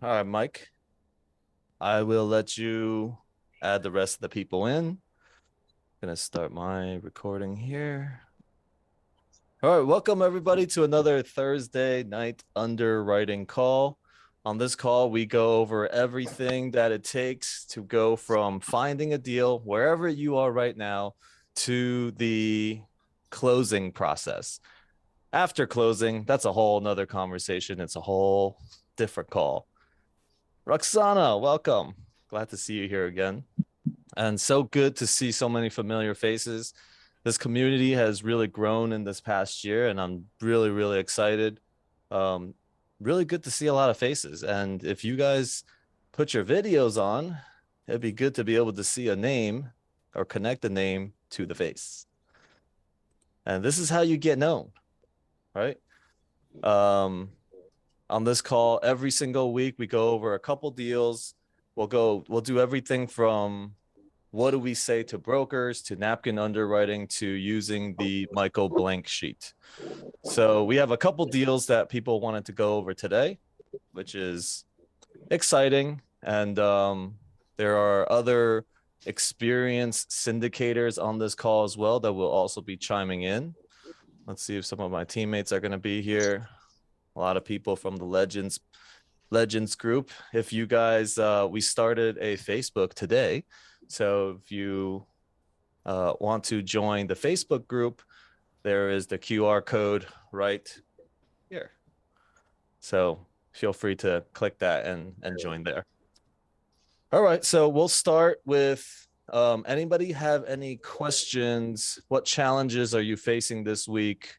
All right, Mike. I will let you add the rest of the people in. Gonna start my recording here. All right, welcome everybody to another Thursday night underwriting call. On this call, we go over everything that it takes to go from finding a deal wherever you are right now to the closing process. After closing, that's a whole nother conversation. It's a whole different call. Roxana, welcome. Glad to see you here again. And so good to see so many familiar faces. This community has really grown in this past year, and I'm really, really excited. Um, really good to see a lot of faces. And if you guys put your videos on, it'd be good to be able to see a name or connect a name to the face. And this is how you get known, right? Um, on this call, every single week, we go over a couple deals. We'll do everything from what do we say to brokers, to napkin underwriting, to using the Michael blank sheet. So we have a couple deals that people wanted to go over today, which is exciting. And there are other experienced syndicators on this call as well that will also be chiming in. Let's see if some of my teammates are going to be here. A lot of people from the Legends group. If you guys, we started a Facebook today. So if you want to join the Facebook group, there is the QR code right here. So feel free to click that and join there. All right, so we'll start with anybody have any questions? What challenges are you facing this week?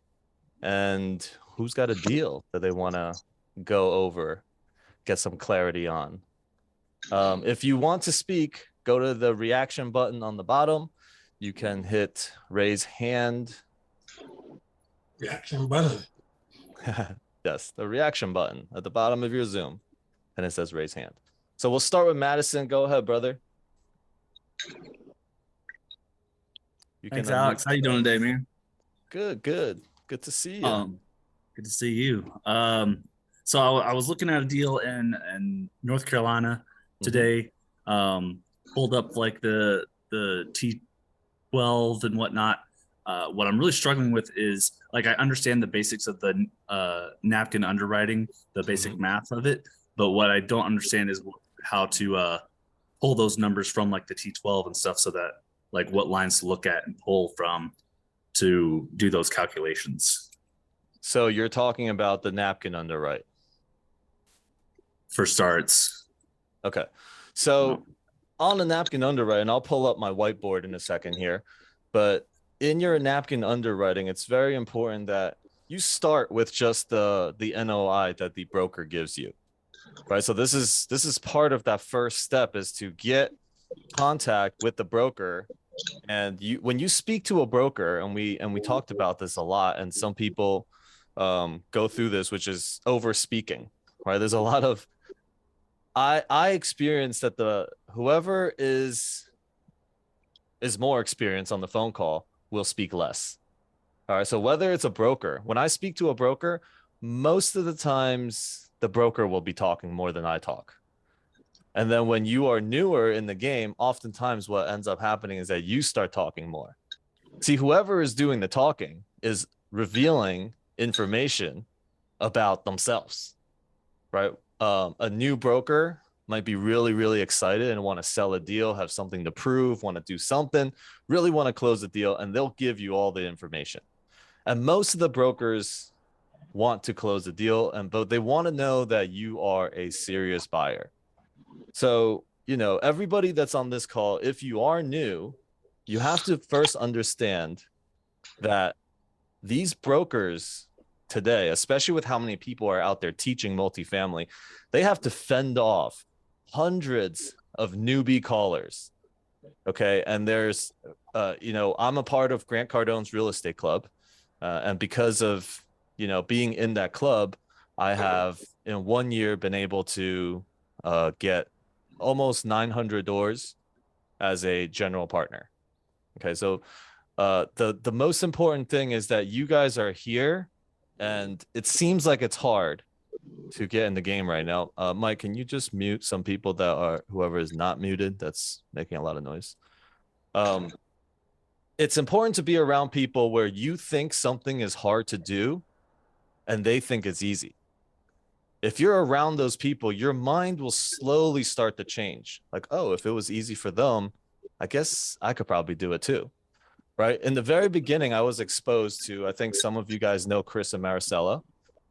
And who's got a deal that they want to go over, get some clarity on? If you want to speak, go to the reaction button on the bottom. You can hit raise hand. Reaction button. Yes, the reaction button at the bottom of your Zoom. And it says raise hand. So we'll start with Madison. Go ahead, brother. Thanks, Alex. How you doing today, man? Good, good. Good to see you. Good to see you. So I was looking at a deal in North Carolina today. Pulled up like the T12 and whatnot. What I'm really struggling with is, like, I understand the basics of the napkin underwriting, the basic math of it, but what I don't understand is how to pull those numbers from like the T12 and stuff, so that, like, what lines to look at and pull from to do those calculations. So you're talking about the napkin underwrite for starts. Okay. So on the napkin underwrite, and I'll pull up my whiteboard in a second here, but in your napkin underwriting, it's very important that you start with just the NOI that the broker gives you, right? So this is part of that first step, is to get contact with the broker. And when you speak to a broker, and we talked about this a lot, and some people go through this, which is over speaking, right? There's a lot of I experienced that whoever is more experienced on the phone call will speak less. All right. So whether it's a broker, when I speak to a broker, most of the times the broker will be talking more than I talk. And then when you are newer in the game, oftentimes what ends up happening is that you start talking more. See, whoever is doing the talking is revealing information about themselves, right? A new broker might be really, really excited and want to sell a deal, have something to prove, want to do something, really want to close a deal, and they'll give you all the information. And most of the brokers want to close the deal, but they want to know that you are a serious buyer. So, everybody that's on this call, if you are new, you have to first understand that these brokers today, especially with how many people are out there teaching multifamily, they have to fend off hundreds of newbie callers. Okay. And there's, I'm a part of Grant Cardone's real estate club. And because of, being in that club, I have in 1 year been able to get almost 900 doors as a general partner. Okay. So the most important thing is that you guys are here, and it seems like it's hard, to get in the game right now. Mike, can you just mute some people that are whoever is not muted? That's making a lot of noise. Um, it's important to be around people where you think something is hard to do and they think it's easy. If you're around those people, your mind will slowly start to change. Like, oh, if it was easy for them, I guess I could probably do it too. Right. In the very beginning, I was exposed to, I think some of you guys know Chris and Maricela.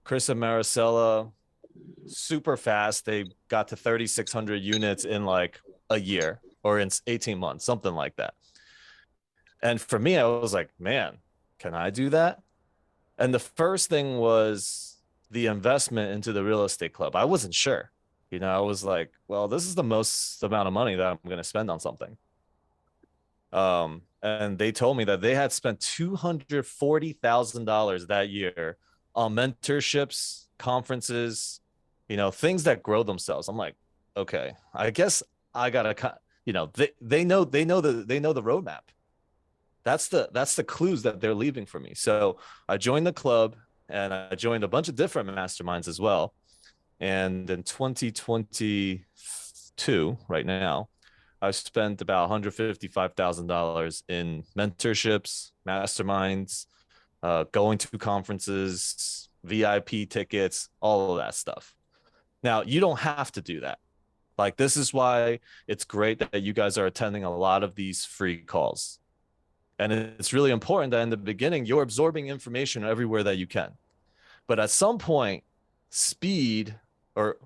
Chris and Maricela, super fast. They got to 3,600 units in like a year or in 18 months, something like that. And for me, I was like, man, can I do that? And the first thing was the investment into the real estate club. I wasn't sure. I was like, well, this is the most amount of money that I'm going to spend on something. And they told me that they had spent $240,000 that year on mentorships, conferences, things that grow themselves. I'm like, okay, I guess I gotta, they know the roadmap. That's the clues that they're leaving for me. So I joined the club and I joined a bunch of different masterminds as well. And in 2022, right now, I've spent about $155,000 in mentorships, masterminds, going to conferences, VIP tickets, all of that stuff. Now, you don't have to do that. Like, this is why it's great that you guys are attending a lot of these free calls. And it's really important that in the beginning, you're absorbing information everywhere that you can. But at some point, speed or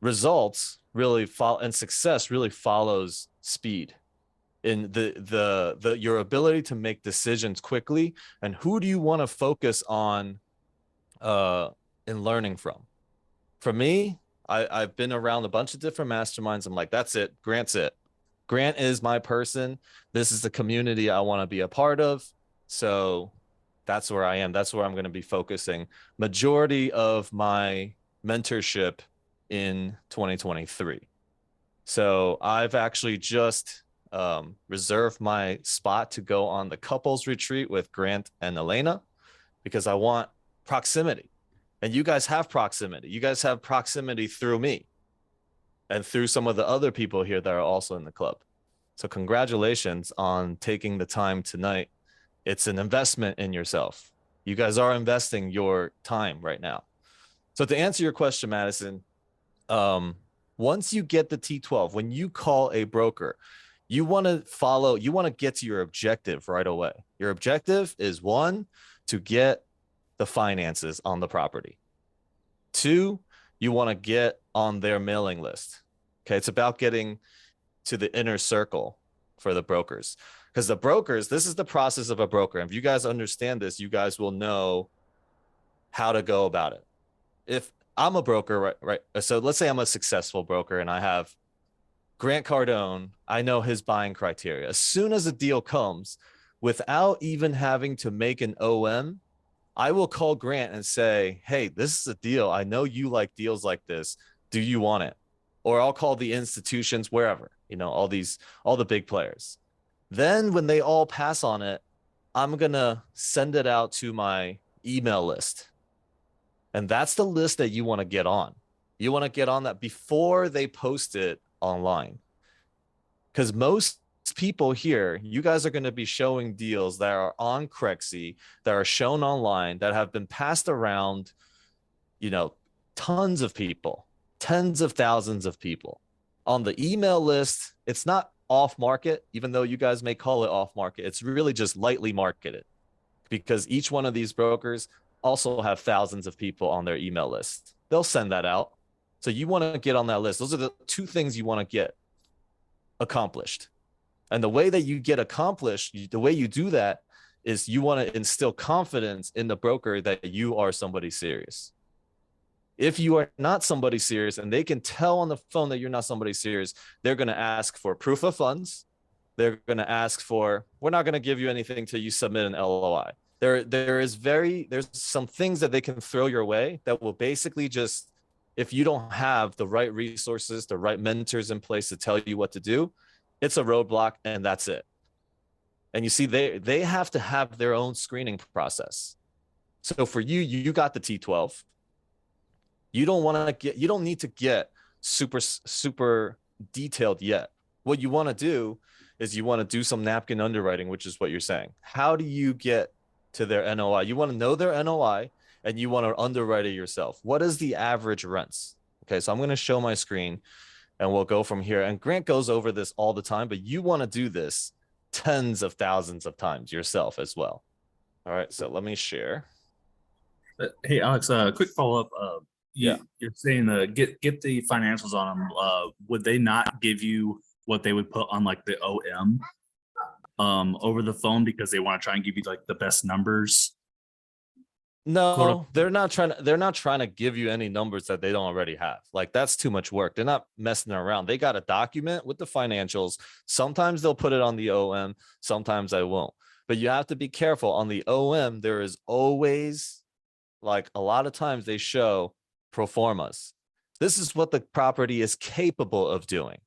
results really follow, and success really follows speed in the your ability to make decisions quickly, and who do you want to focus on uh in learning from. For me, I've been around a bunch of different masterminds. I'm like, that's it. Grant is my person. This is the community I want to be a part of. So that's where I am. That's where I'm going to be focusing majority of my mentorship in 2023. So I've actually just reserved my spot to go on the couples retreat with Grant and Elena because I want proximity. And you guys have proximity. You guys have proximity through me and through some of the other people here that are also in the club. So congratulations on taking the time tonight. It's an investment in yourself. You guys are investing your time right now. So to answer your question, Madison, once you get the T12, when you call a broker, you want to get to your objective right away. Your objective is one, to get the finances on the property. Two, you want to get on their mailing list. Okay. It's about getting to the inner circle for the brokers. Because the brokers, this is the process of a broker. And if you guys understand this, you guys will know how to go about it. If I'm a broker, right? So let's say I'm a successful broker and I have Grant Cardone. I know his buying criteria. As soon as a deal comes, without even having to make an OM, I will call Grant and say, hey, this is a deal. I know you like deals like this. Do you want it? Or I'll call the institutions wherever, all the big players. Then when they all pass on it, I'm going to send it out to my email list. And that's the list that you want to get on. You want to get on that before they post it online. Because most people here, you guys are going to be showing deals that are on Crexy, that are shown online, that have been passed around, tons of people, tens of thousands of people. On the email list, it's not off market, even though you guys may call it off market. It's really just lightly marketed because each one of these brokers also have thousands of people on their email list. They'll send that out. So you want to get on that list. Those are the two things you want to get accomplished. And the way that you get accomplished, the way you do that is you want to instill confidence in the broker that you are somebody serious. If you are not somebody serious and they can tell on the phone that you're not somebody serious, they're going to ask for proof of funds. They're going to ask for, we're not going to give you anything till you submit an LOI. There's some things that they can throw your way that will basically just, if you don't have the right resources, the right mentors in place to tell you what to do, it's a roadblock and that's it. And you see, they have to have their own screening process. So for you, you got the T12. You don't need to get super detailed yet. What you want to do is you want to do some napkin underwriting, which is what you're saying. How do you get to their NOI? You want to know their NOI and you want to underwrite it yourself. What is the average rents? Okay, so I'm going to show my screen and we'll go from here. And Grant goes over this all the time, but you want to do this tens of thousands of times yourself as well. All right, so let me share. Hey, Alex, quick follow up. Yeah. You're saying get the financials on them. Would they not give you what they would put on like the OM over the phone because they want to try and give you like the best numbers? No, they're not trying to give you any numbers that they don't already have. Like that's too much work. They're not messing around. They got a document with the financials. Sometimes they'll put it on the OM, sometimes I won't. But you have to be careful on the OM. There is always like a lot of times they show pro formas. This is what the property is capable of doing.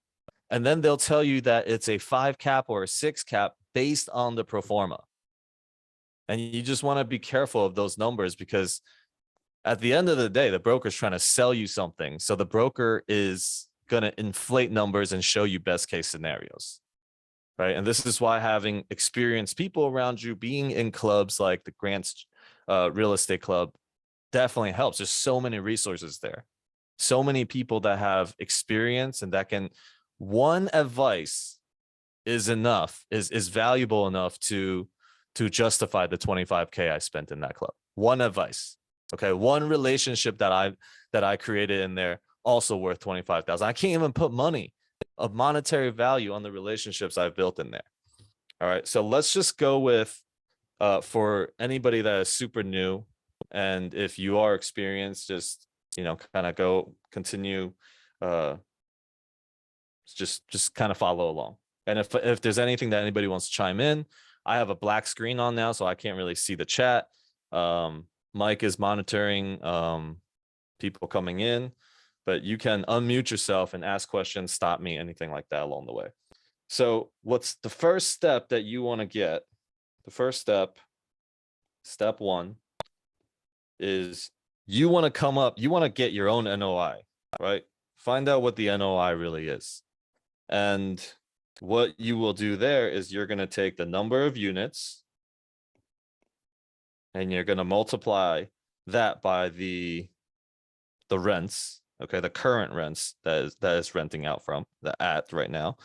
And then they'll tell you that it's a 5 cap or a 6 cap based on the pro forma. And you just want to be careful of those numbers because at the end of the day, the broker's trying to sell you something. So the broker is going to inflate numbers and show you best case scenarios. Right. And this is why having experienced people around you, being in clubs like the Grant's Real Estate Club definitely helps. There's so many resources there. So many people that have experience and that can, one advice is enough, is valuable enough to justify the 25K I spent in that club. One advice. Okay. One relationship that I created in there also worth 25,000. I can't even put money of monetary value on the relationships I've built in there. All right. So let's just go with for anybody that is super new. And if you are experienced, just, kind of go continue, just kind of follow along. And if there's anything that anybody wants to chime in, I have a black screen on now, so I can't really see the chat. Mike is monitoring people coming in, but you can unmute yourself and ask questions, stop me, anything like that along the way. So what's the first step that you want to get? The first step one, is you want to get your own NOI, right? Find out what the NOI really is. And what you will do there is you're going to take the number of units and you're going to multiply that by the rents, okay, the current rents that is renting out from the at right now.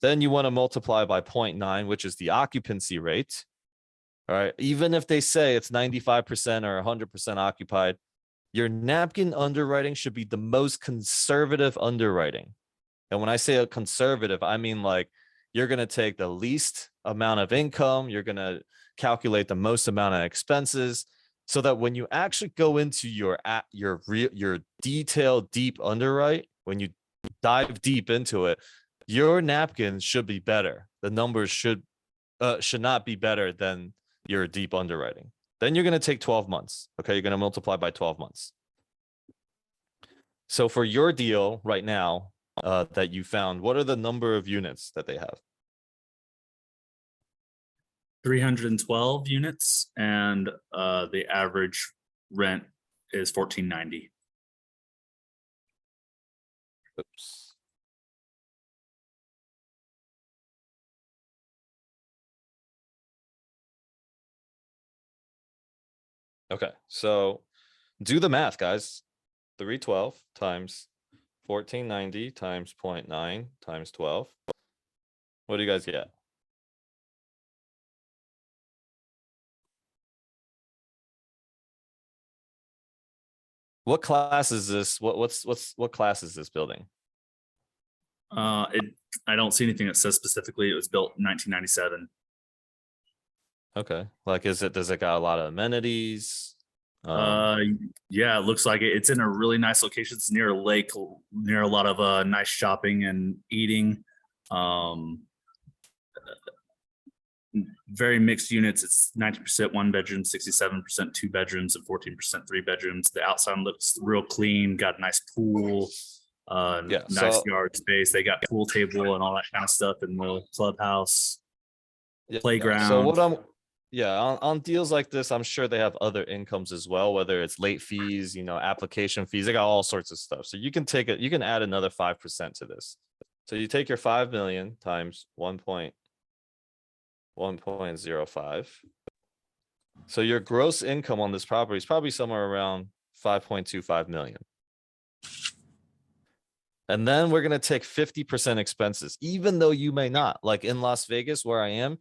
Then you want to multiply by 0.9, which is the occupancy rate. All right. Even if they say it's 95% or 100% occupied, your napkin underwriting should be the most conservative underwriting. And when I say a conservative, I mean like you're going to take the least amount of income, you're going to calculate the most amount of expenses, so that when you actually go into your detailed deep underwrite, when you dive deep into it, your napkin should be better. The numbers should not be better than your deep underwriting. Then you're going to take 12 months. Okay. You're going to multiply by 12 months. So for your deal right now that you found, what are the number of units that they have? 312 units, and the average rent is $1,490. Oops. Okay, so do the math, guys. 312 times 1490 times 0.9 times 12. What do you guys get? What class is this? What class is this building? I don't see anything that says specifically it was built in 1997. Okay, like does it got a lot of amenities? Yeah, it looks like it's in a really nice location. It's near a lake, near a lot of nice shopping and eating. Very mixed units. It's 90% one bedroom, 67% two bedrooms, and 14% three bedrooms. The outside looks real clean, got a nice pool, Yeah, nice so yard space. They got pool table and all that kind of stuff in the clubhouse, yeah, so playground. Yeah, on deals like this, I'm sure they have other incomes as well, whether it's late fees, application fees. They got all sorts of stuff. So you can take it, you can add another 5% to this. So you take your 5 million times 1.1.05. So your gross income on this property is probably somewhere around 5.25 million. And then we're going to take 50% expenses, even though you may not. Like in Las Vegas, where I am,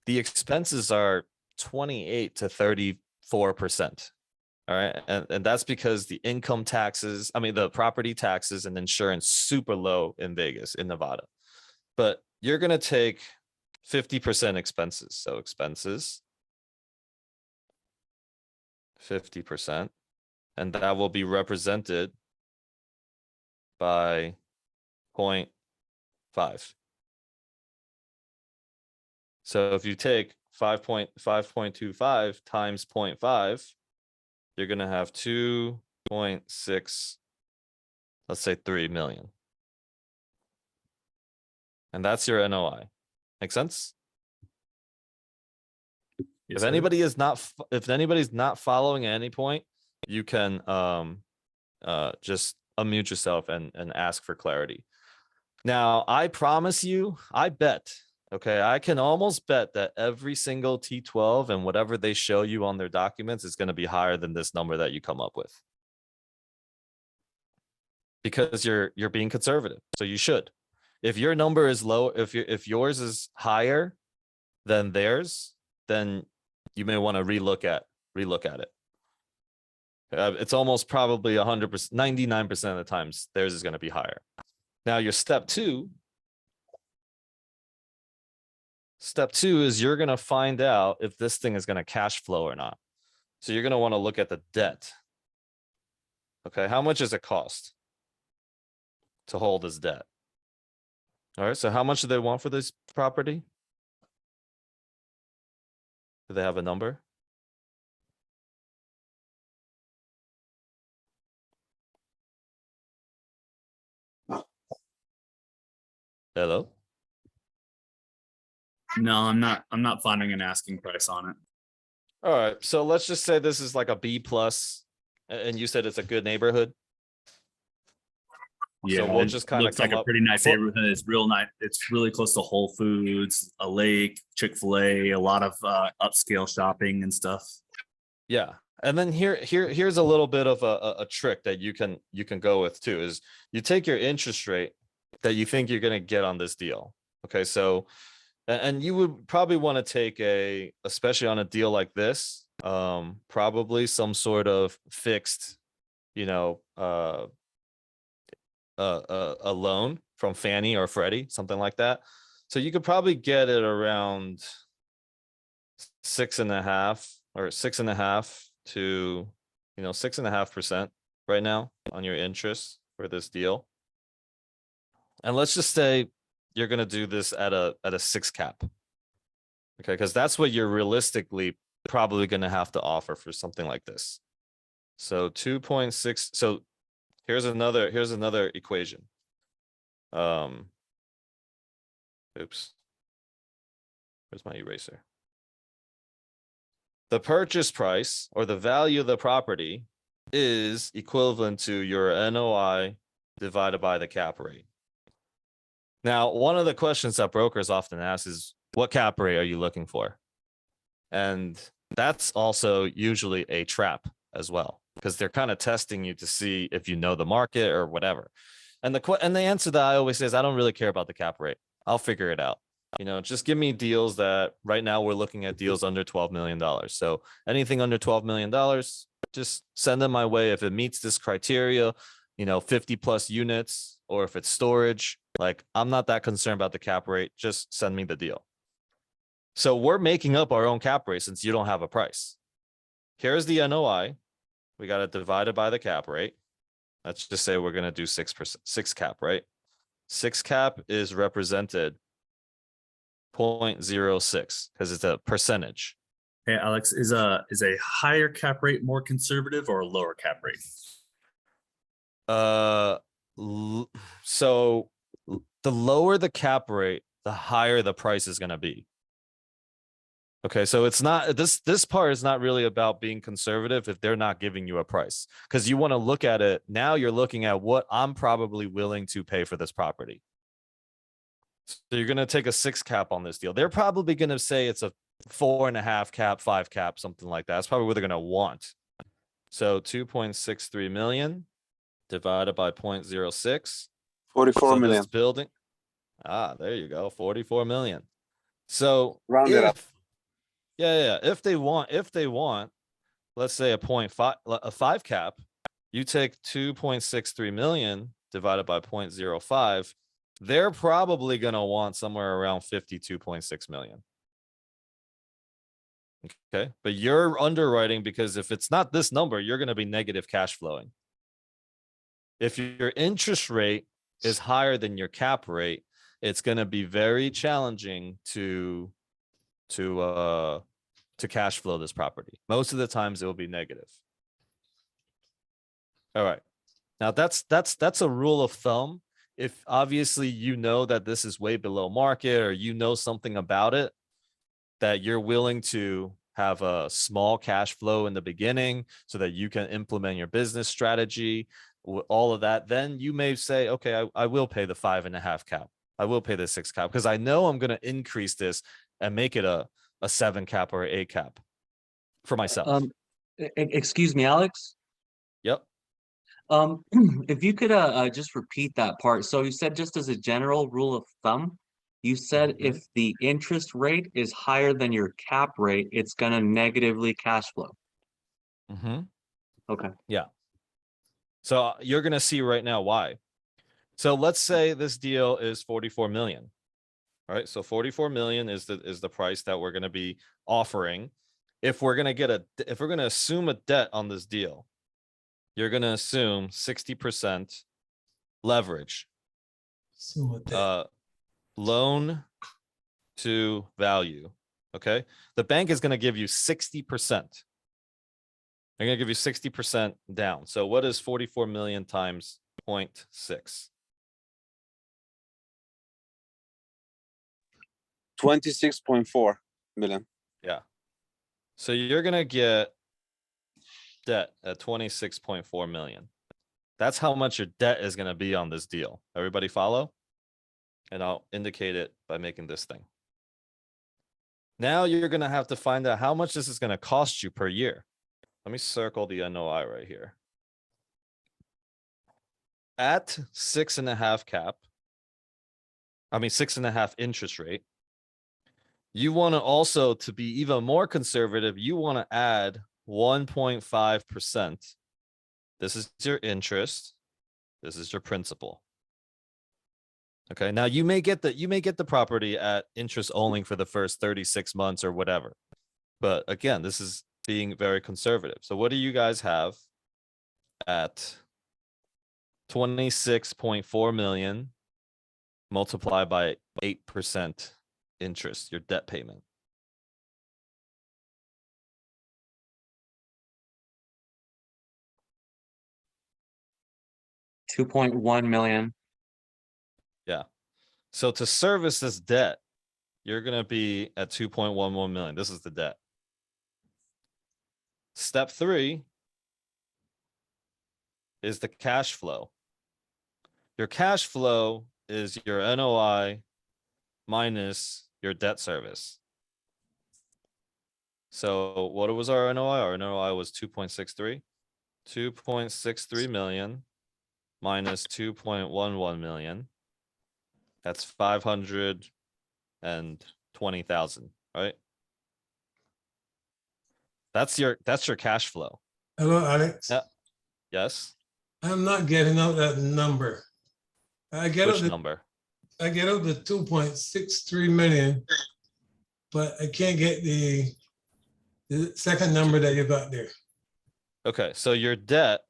the expenses are 28 to 34%. All right. And that's because the income taxes, the property taxes and insurance super low in Vegas, in Nevada. But you're going to take 50% expenses. So expenses, 50%. And that will be represented by 0.5. So if you take 5.25 times 0.5, you're going to have 2.6, let's say 3 million. And that's your NOI. Make sense? Yes, If sir. anybody's not following at any point, you can just unmute yourself and ask for clarity. Now, I promise you, I bet, okay, I can almost bet that every single T12 and whatever they show you on their documents is going to be higher than this number that you come up with. Because you're being conservative. So you should. If your number is low, if yours is higher than theirs, then you may want to relook at it. It's almost probably 100%, 99% of the times theirs is going to be higher. Now your step two is you're going to find out if this thing is going to cash flow or not. So you're going to want to look at the debt. Okay, how much does it cost to hold this debt? All right, so how much do they want for this property? Do they have a number? Hello? No, I'm not finding an asking price on it. All right, so let's just say this is like a B plus, and you said it's a good neighborhood. Yeah, So we'll it just kind of looks like come a up. pretty nice neighborhood. It's real nice. It's really close to Whole Foods, a lake, Chick-fil-A, a lot of upscale shopping and stuff. Yeah, and then here's a little bit of a trick that you can go with too, is you take your interest rate that you think you're going to get on this deal. Okay, so and you would probably want to take especially on a deal like this, probably some sort of fixed, you know, a loan from Fannie or Freddie, something like that. So you could probably get it around 6.5 to 6.5% right now on your interest for this deal. And let's just say you're going to do this at a 6 cap. Okay, because that's what you're realistically probably going to have to offer for something like this. So 2.6. So here's another equation. Oops. Where's my eraser? The purchase price or the value of the property is equivalent to your NOI divided by the cap rate. Now, one of the questions that brokers often ask is, what cap rate are you looking for? And that's also usually a trap as well, because they're kind of testing you to see if you know the market or whatever. And the answer that I always say is, I don't really care about the cap rate. I'll figure it out. Just give me deals that right now we're looking at deals under $12 million. So anything under $12 million, just send them my way. If it meets this criteria, 50 plus units, or if it's storage, like I'm not that concerned about the cap rate. Just send me the deal. So we're making up our own cap rate since you don't have a price. Here's the NOI. We got it divided by the cap rate. Let's just say we're going to do 6%, 6 cap, right? 6 cap is represented 0.06 because it's a percentage. Hey, Alex, is a higher cap rate more conservative or a lower cap rate? So the lower the cap rate, the higher the price is going to be. Okay, so it's not this part is not really about being conservative if they're not giving you a price. Because you want to look at it now, you're looking at what I'm probably willing to pay for this property. So you're gonna take a 6 cap on this deal. They're probably gonna say it's a 4.5 cap, 5 cap, something like that. That's probably what they're gonna want. So 2.63 million divided by 0.06. 44 So million. this building, there you go, 44 million. So Round it up. if they want, let's say a 0.5, a 5 cap, you take 2.63 million divided by 0.05. They're probably going to want somewhere around 52.6 million. Okay. But you're underwriting because if it's not this number, you're going to be negative cash flowing. If your interest rate is higher than your cap rate, it's going to be very challenging to cash flow this property. Most of the times it will be negative. All right. Now that's a rule of thumb. If obviously you know that this is way below market or you know something about it, that you're willing to have a small cash flow in the beginning so that you can implement your business strategy, all of that, then you may say, okay, I will pay the 5.5 cap. I will pay the 6 cap because I know I'm going to increase this and make it a 7 cap or an 8 cap for myself. Excuse me, Alex. Yep. If you could just repeat that part. So you said just as a general rule of thumb, you said if the interest rate is higher than your cap rate, it's gonna negatively cash flow. Mm-hmm. Okay. Yeah. So you're going to see right now why. So let's say this deal is 44 million. All right. So 44 million is the price that we're going to be offering. If we're going to assume a debt on this deal, you're going to assume 60% leverage. Loan to value. Okay. The bank is going to give you 60%. They're going to give you 60% down. So what is 44 million times 0.6? 26.4 million. Yeah. So you're going to get debt at 26.4 million. That's how much your debt is going to be on this deal. Everybody follow? And I'll indicate it by making this thing. Now you're going to have to find out how much this is going to cost you per year. Let me circle the NOI right here. At 6.5 cap, 6.5 interest rate, you want to also, to be even more conservative, you want to add 1.5%. This is your interest. This is your principal. Okay. Now you may get the property at interest only for the first 36 months or whatever. But again, this is being very conservative. So what do you guys have at 26.4 million multiplied by 8% interest, your debt payment? $2.1 million. Yeah. So to service this debt, you're going to be at 2.11 million. This is the debt. Step 3 is the cash flow. Your cash flow is your NOI minus your debt service. So what was our NOI? Our NOI was 2.63. 2.63 million minus 2.11 million. That's 520,000, right? That's your cash flow. Hello, Alex. Yeah. Yes. I'm not getting out that number. Which number? I get out the 2.63 million, but I can't get the second number that you got there. Okay, so your debt,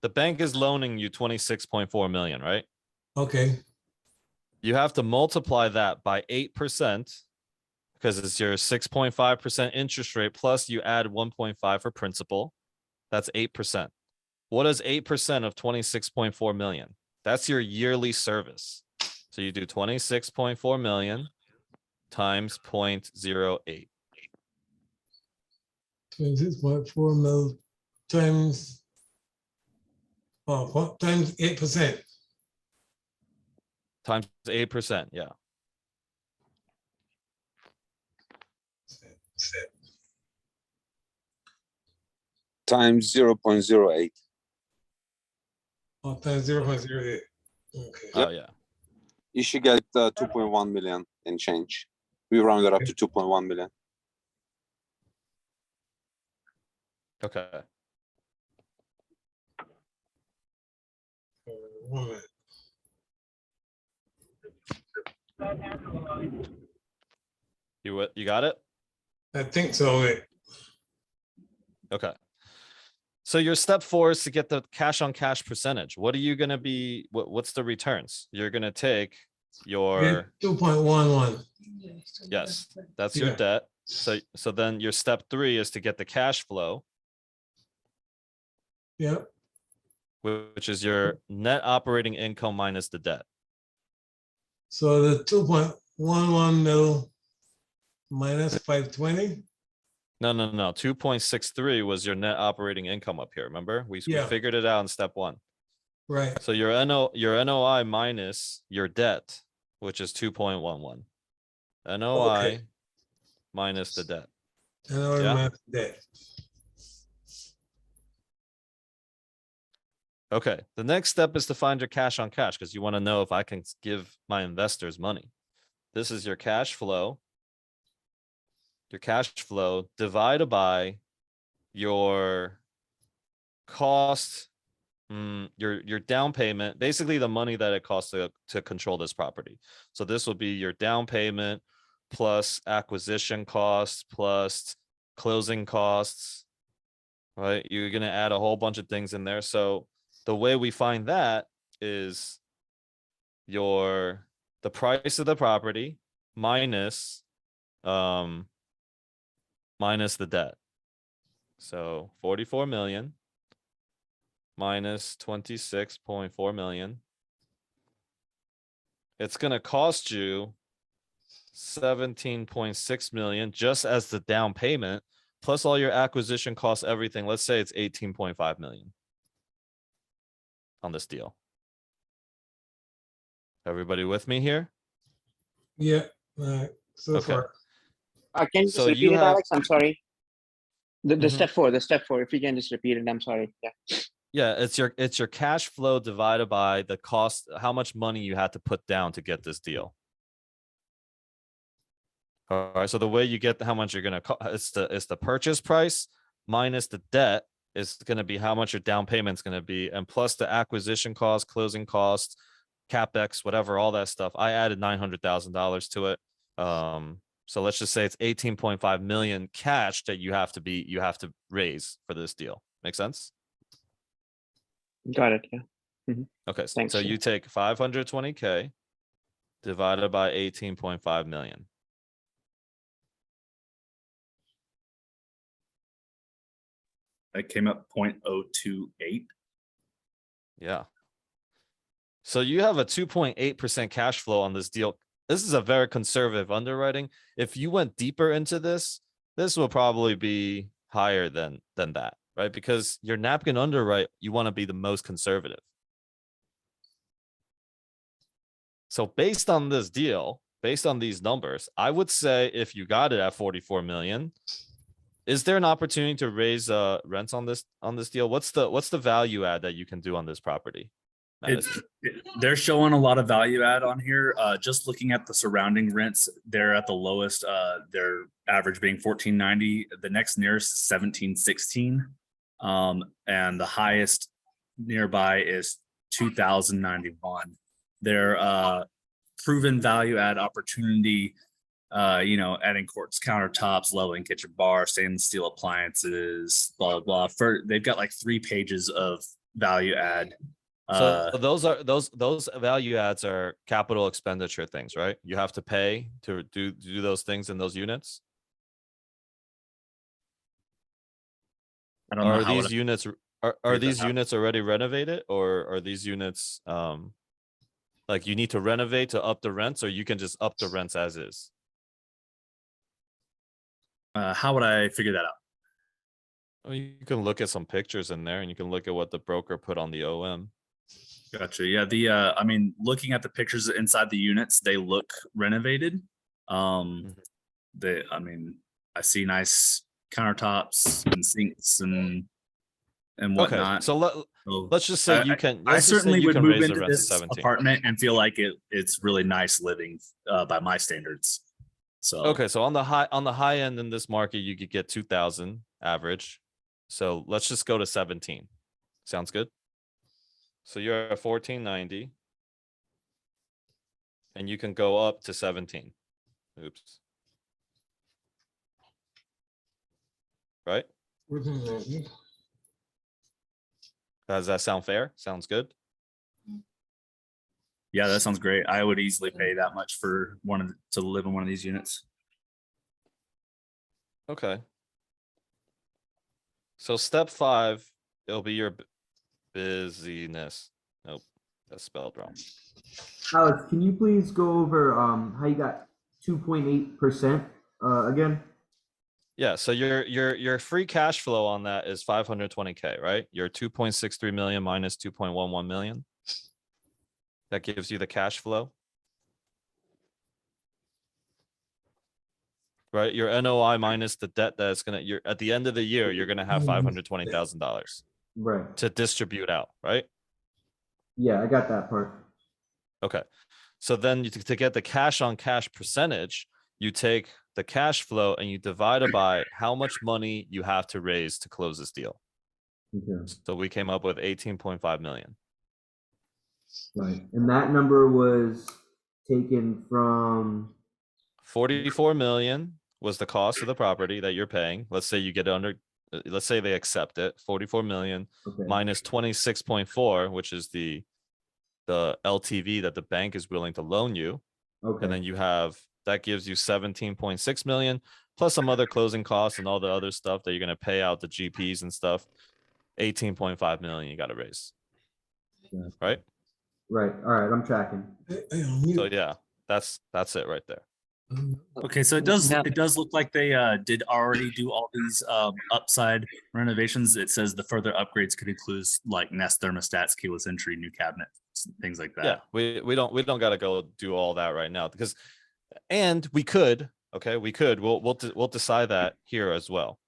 the bank is loaning you 26.4 million, right? Okay. You have to multiply that by 8% because it's your 6.5% interest rate plus you add 1.5 for principal. That's 8%. What is 8% of 26.4 million? That's your yearly service. So you do 26.4 million times 0.08. 26.4 mil times, times 8%. Times 8%. Yeah. Times 0.08. Times 0.08. Okay. Yep. Oh, yeah. You should get 2.1 million in change. We rounded up to 2.1 million. Okay. 1 minute. You got it? I think so. Wait. Okay. So your step 4 is to get the cash on cash percentage. What are you going to be? What's the returns? You're going to take your, 2.11. yes, that's your Yeah. debt. So then your step 3 is to get the cash flow, Yep. which is your net operating income minus the debt. So the 2.11 mil minus 520. No. 2.63 was your net operating income up here. Remember? We Yeah. figured it out in step 1. Right. So your NOI minus your debt, which is 2.11. NOI Okay. minus the debt. I know Yeah. my debt. Okay. The next step is to find your cash on cash because you want to know if I can give my investors money. This is your cash flow. Your cash flow divided by your cost, your down payment, basically the money that it costs to control this property. So this will be your down payment plus acquisition costs plus closing costs, right? You're going to add a whole bunch of things in there. So the way we find that is the price of the property minus the debt. So 44 million minus 26.4 million. It's going to cost you 17.6 million just as the down payment, plus all your acquisition costs, everything. Let's say it's 18.5 million on this deal. Everybody with me here? Yeah. All right. So Okay. far. Can you just So repeat you it, have, Alex? I'm sorry. The Mhm. step four. If you can just repeat it, I'm sorry. Yeah. yeah, it's your cash flow divided by the cost, how much money you had to put down to get this deal. All right. So the way you get how much you're going to, it's the purchase price minus the debt is going to be how much your down payment is going to be. And plus the acquisition cost, closing costs, CapEx, whatever, all that stuff. I added $900,000 to it. So let's just say it's 18.5 million cash that you have to raise for this deal. Make sense? Got it. Yeah. Okay. Thanks, So yeah. you take 520K divided by 18.5 million. That came up 0.028. Yeah. So you have a 2.8% cash flow on this deal. This is a very conservative underwriting. If you went deeper into this will probably be higher than that, right? Because your napkin underwrite, you want to be the most conservative. So based on this deal, based on these numbers, I would say if you got it at 44 million, is there an opportunity to raise rents on this deal? What's the value add that you can do on this property? They're showing a lot of value add on here. Just looking at the surrounding rents, they're at the lowest. Their average being $14.90. The next nearest is $17.16, and the highest nearby is $2,091. Their proven value add opportunity, adding quartz countertops, leveling kitchen bar, stainless steel appliances, blah blah blah. They've got like 3 pages of value add. So those value adds are capital expenditure things, right? You have to pay to do those things in those units. I don't know Are how these units are figure these that out. units already renovated, or are these units like you need to renovate to up the rents, or you can just up the rents as is? How would I figure that out? Well, you can look at some pictures in there and you can look at what the broker put on the OM. Gotcha. Yeah. I mean, looking at the pictures inside the units, they look renovated. Mhm. I mean, I see nice countertops and sinks and Okay, whatnot. so So let's just say you can. I Let's just say certainly you would can move raise the into rent to this 17. apartment and feel like it's really nice living by my standards. So Okay, so on the high end in this market, you could get 2,000 average. So let's just go to 17. Sounds good. So you're at 1490, and you can go up to 17. Oops. Right? Does that sound fair? Sounds good. yeah, that sounds great. I would easily pay that much for to live in one of these units. Okay. So step 5, it'll be your busyness. Nope, that's spelled wrong. Alex, can you please go over how you got 2.8% again? Yeah, so your free cash flow on that is 520K, right? Your 2.63 million minus 2.11 million. That gives you the cash flow. Right? Your NOI minus the debt that's you're at the end of the year, you're gonna have $520,000 Right. to distribute out, right? Yeah, I got that part. Okay. So then to get the cash on cash percentage, you take the cash flow and you divide it by how much money you have to raise to close this deal. Okay. So we came up with 18.5 million. Right. And that number was taken from 44 million was the cost of the property that you're paying. Let's say you get under, let's say they accept it, 44 million okay. minus 26.4, which is the LTV that the bank is willing to loan you. Okay. And then you have, that gives you 17.6 million plus some other closing costs and all the other stuff that you're going to pay out the GPs and stuff. 18.5 million you got to raise. Yeah. Right? Right. All right. I'm tracking. So yeah, that's it right there. Okay, so it does look like they did already do all these upside renovations. It says the further upgrades could include like Nest thermostats, keyless entry, new cabinets, things like that. Yeah, we don't got to go do all that right now because, and we could, okay, we'll decide that here as well.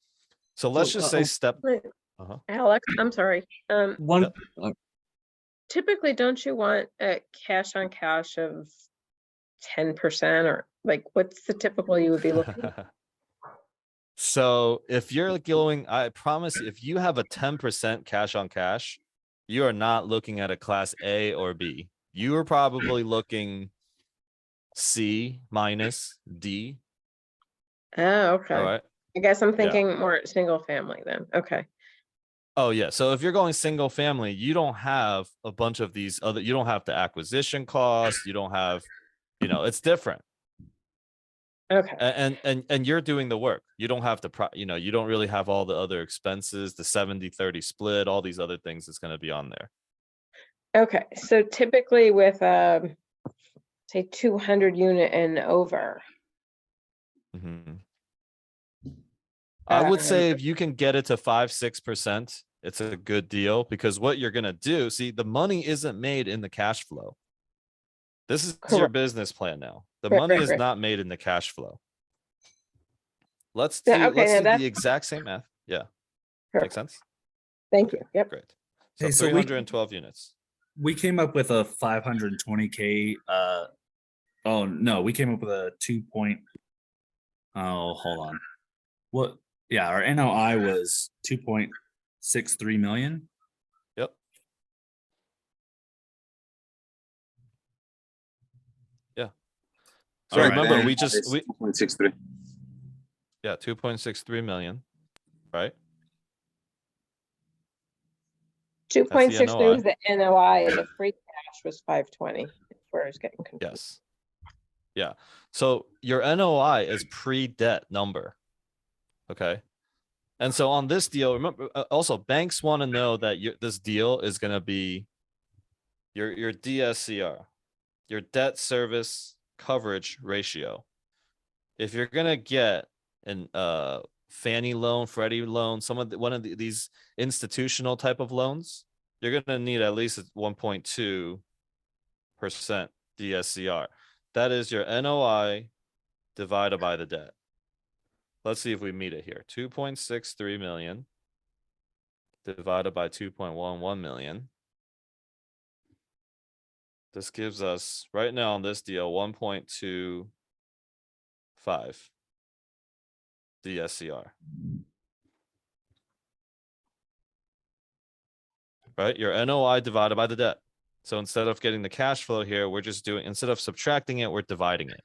So let's just say step. Wait, Uh-huh. Alex, I'm sorry. One, Typically, don't you want a cash on cash of 10% or like what's the typical you would be looking? So if you're going, I promise you, if you have a 10% cash on cash, you are not looking at a class A or B. You are probably looking C minus D. Oh, okay. All right. I guess I'm thinking more single family then. Okay. Oh yeah. So if you're going single family, you don't have a bunch of these other, you don't have the acquisition costs. You don't have, it's different. Okay. And you're doing the work. You don't have to, you don't really have all the other expenses, the 70-30 split, all these other things that's going to be on there. Okay. So typically with say 200 unit and over. Mm-hmm. I would say if you can get it to 5-6%, it's a good deal because what you're going to do, see, the money isn't made in the cash flow. This is your business plan now. The money is not made in the cash flow. Let's do the exact same math. Yeah. Perfect. Make sense? Thank you. Yep. Great. So Hey, so 312 units. We came up with a 520K. Oh no, we came up with a 2. Oh, hold on. What? Yeah, our NOI was 2.63 million. Yep. Yeah. So All remember, right, we 2.63. yeah, 2.63 million, right? 2.63 was the NOI and the free cash was 520. That's where I was getting confused. Yes. Yeah. So your NOI is pre-debt number. Okay. And so on this deal, remember, also banks want to know that this deal is going to be your DSCR, your debt service coverage ratio. If you're going to get an Fannie loan, Freddie loan, these institutional type of loans, you're gonna need at least 1.2% DSCR. That is your NOI divided by the debt. Let's see if we meet it here. 2.63 million divided by 2.11 million. This gives us right now on this deal 1.25 DSCR. Right? Your NOI divided by the debt. So instead of getting the cash flow here, we're just doing, instead of subtracting it, we're dividing it.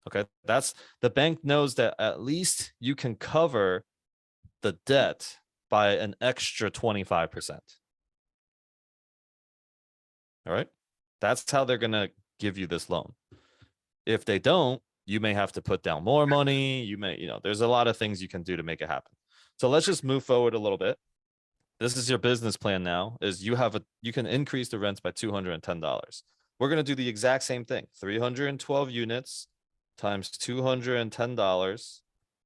Okay, that's, the bank knows that at least you can cover the debt by an extra 25%. All right, that's how they're gonna give you this loan. If they don't, you may have to put down more money. You may, there's a lot of things you can do to make it happen. So let's just move forward a little bit. This is your business plan now, is you can increase the rents by $210. We're gonna do the exact same thing. 312 units times $210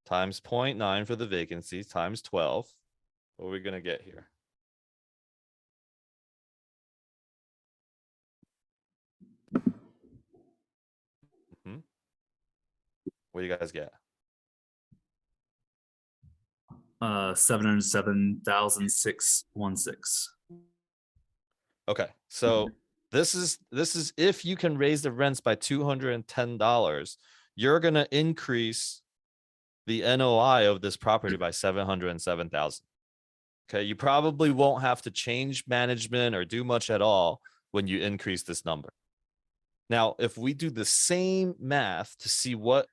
times 0.9 for the vacancies times 12. What are we gonna get here? What do you guys get? 707,616. Okay, so this is if you can raise the rents by $210, you're gonna increase the NOI of this property by 707,000. Okay, you probably won't have to change management or do much at all when you increase this number. Now, if we do the same math to see what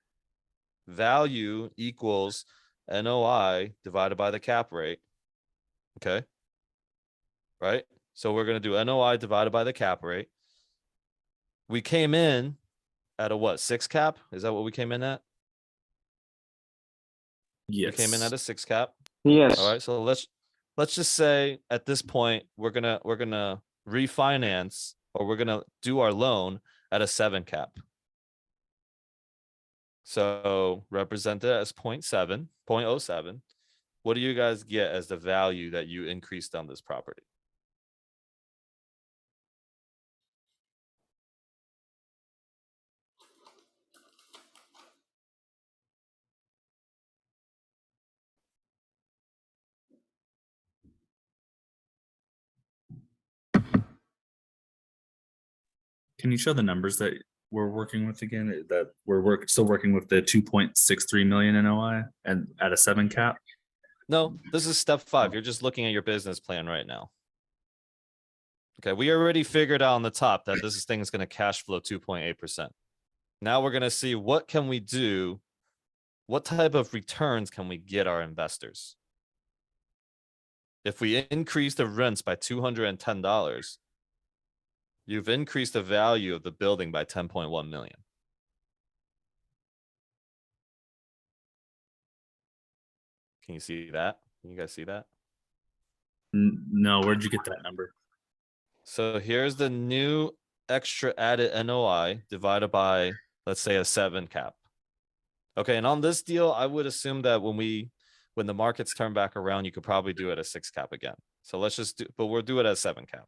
value equals NOI divided by the cap rate, okay, right? So we're going to do NOI divided by the cap rate. We came in at a what, 6 cap? Is that what we came in at? Yes. We came in at a 6 cap. Yes. All right, so let's just say at this point we're gonna refinance, or we're gonna do our loan at a 7 cap. So represent it as 0.07. What do you guys get as the value that you increased on this property? Can you show the numbers that we're working with again? That we're still working with the 2.63 million NOI and at a 7 cap? No, this is step 5. You're just looking at your business plan right now. Okay, we already figured out on the top that this thing is going to cash flow 2.8%. Now we're going to see what can we do? What type of returns can we get our investors? If we increase the rents by $210, you've increased the value of the building by 10.1 million. Can you see that? Can you guys see that? No, where'd you get that number? So here's the new extra added NOI divided by, let's say, a 7 cap. Okay, and on this deal, I would assume that when the markets turn back around, you could probably do it at a 6 cap again. So let's just do, but we'll do it at 7 cap.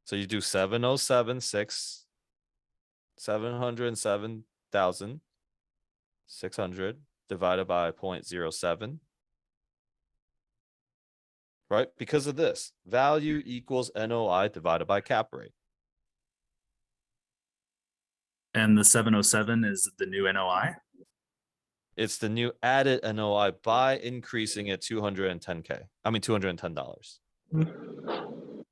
So you do 707,600 divided by 0.07. Right? Because of this, value equals NOI divided by cap rate. And the 707 is the new NOI? It's the new added NOI by increasing it $210K. I mean $210.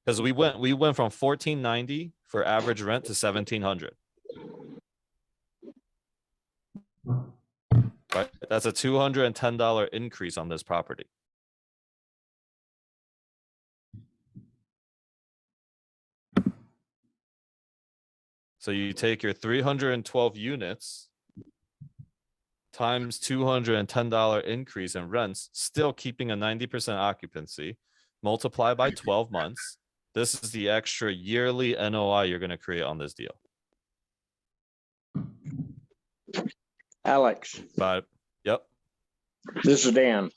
Because we went from $1,490 for average rent to $1,700. Right? That's a $210 increase on this property. So you take your 312 units times $210 increase in rents, still keeping a 90% occupancy, multiply by 12 months, This is the extra yearly NOI you're going to create on this deal. Alex, But yep. this is Dan.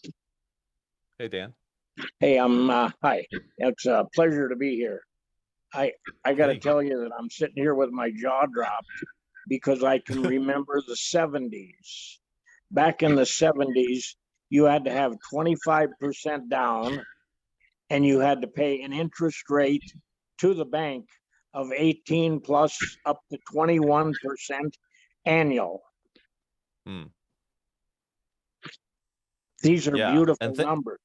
Hey, Dan. Hey, hi. It's a pleasure to be here. I got to Hey. tell you that I'm sitting here with my jaw dropped because I can remember the 70s. Back in the 70s, you had to have 25% down and you had to pay an interest rate to the bank of 18 plus up to 21% annual. Hmm. These are Yeah, beautiful and numbers.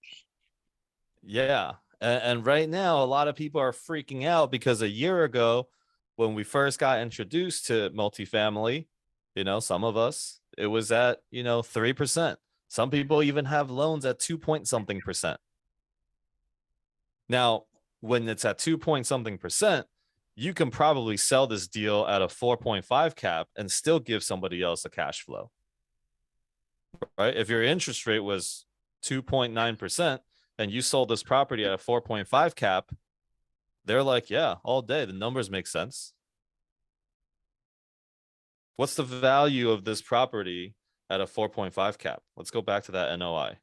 Yeah. And right now, a lot of people are freaking out because a year ago, when we first got introduced to multifamily, some of us, it was at, 3%. Some people even have loans at 2 point something percent. Now, when it's at 2 point something percent, you can probably sell this deal at a 4.5 cap and still give somebody else a cash flow. Right? If your interest rate was 2.9%, and you sold this property at a 4.5 cap, they're like, yeah, all day. The numbers make sense. What's the value of this property at a 4.5 cap? Let's go back to that NOI.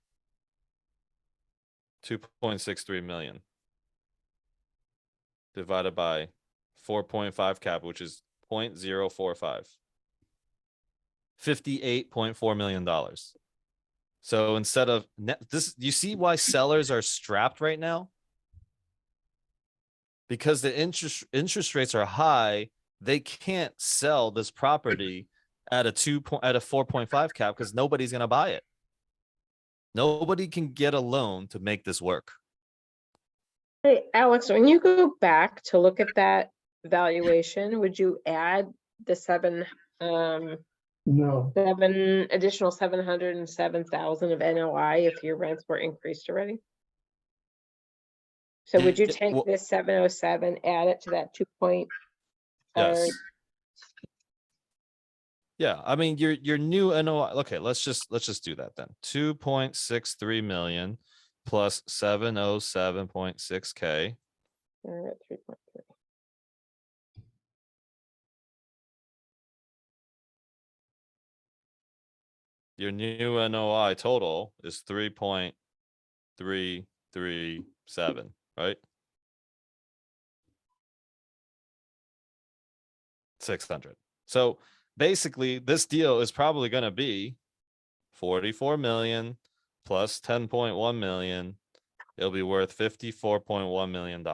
2.63 million divided by 4.5 cap, which is 0.045. $58.4 million. So instead of this, you see why sellers are strapped right now? Because the interest rates are high, they can't sell this property at a 4.5 cap because nobody's going to buy it. Nobody can get a loan to make this work. Hey, Alex, when you go back to look at that valuation, would you add the additional 707,000 of NOI if your rents were increased already? So would you take this 707, add it to that 2 point? Yes. Yeah, I mean your new NOI. Okay, let's just do that then. 2.63 million plus 707.6K. 3.3. Your new NOI total is 3.337, right? 600. So basically, this deal is probably going to be 44 million plus 10.1 million. It'll be worth $54.1 million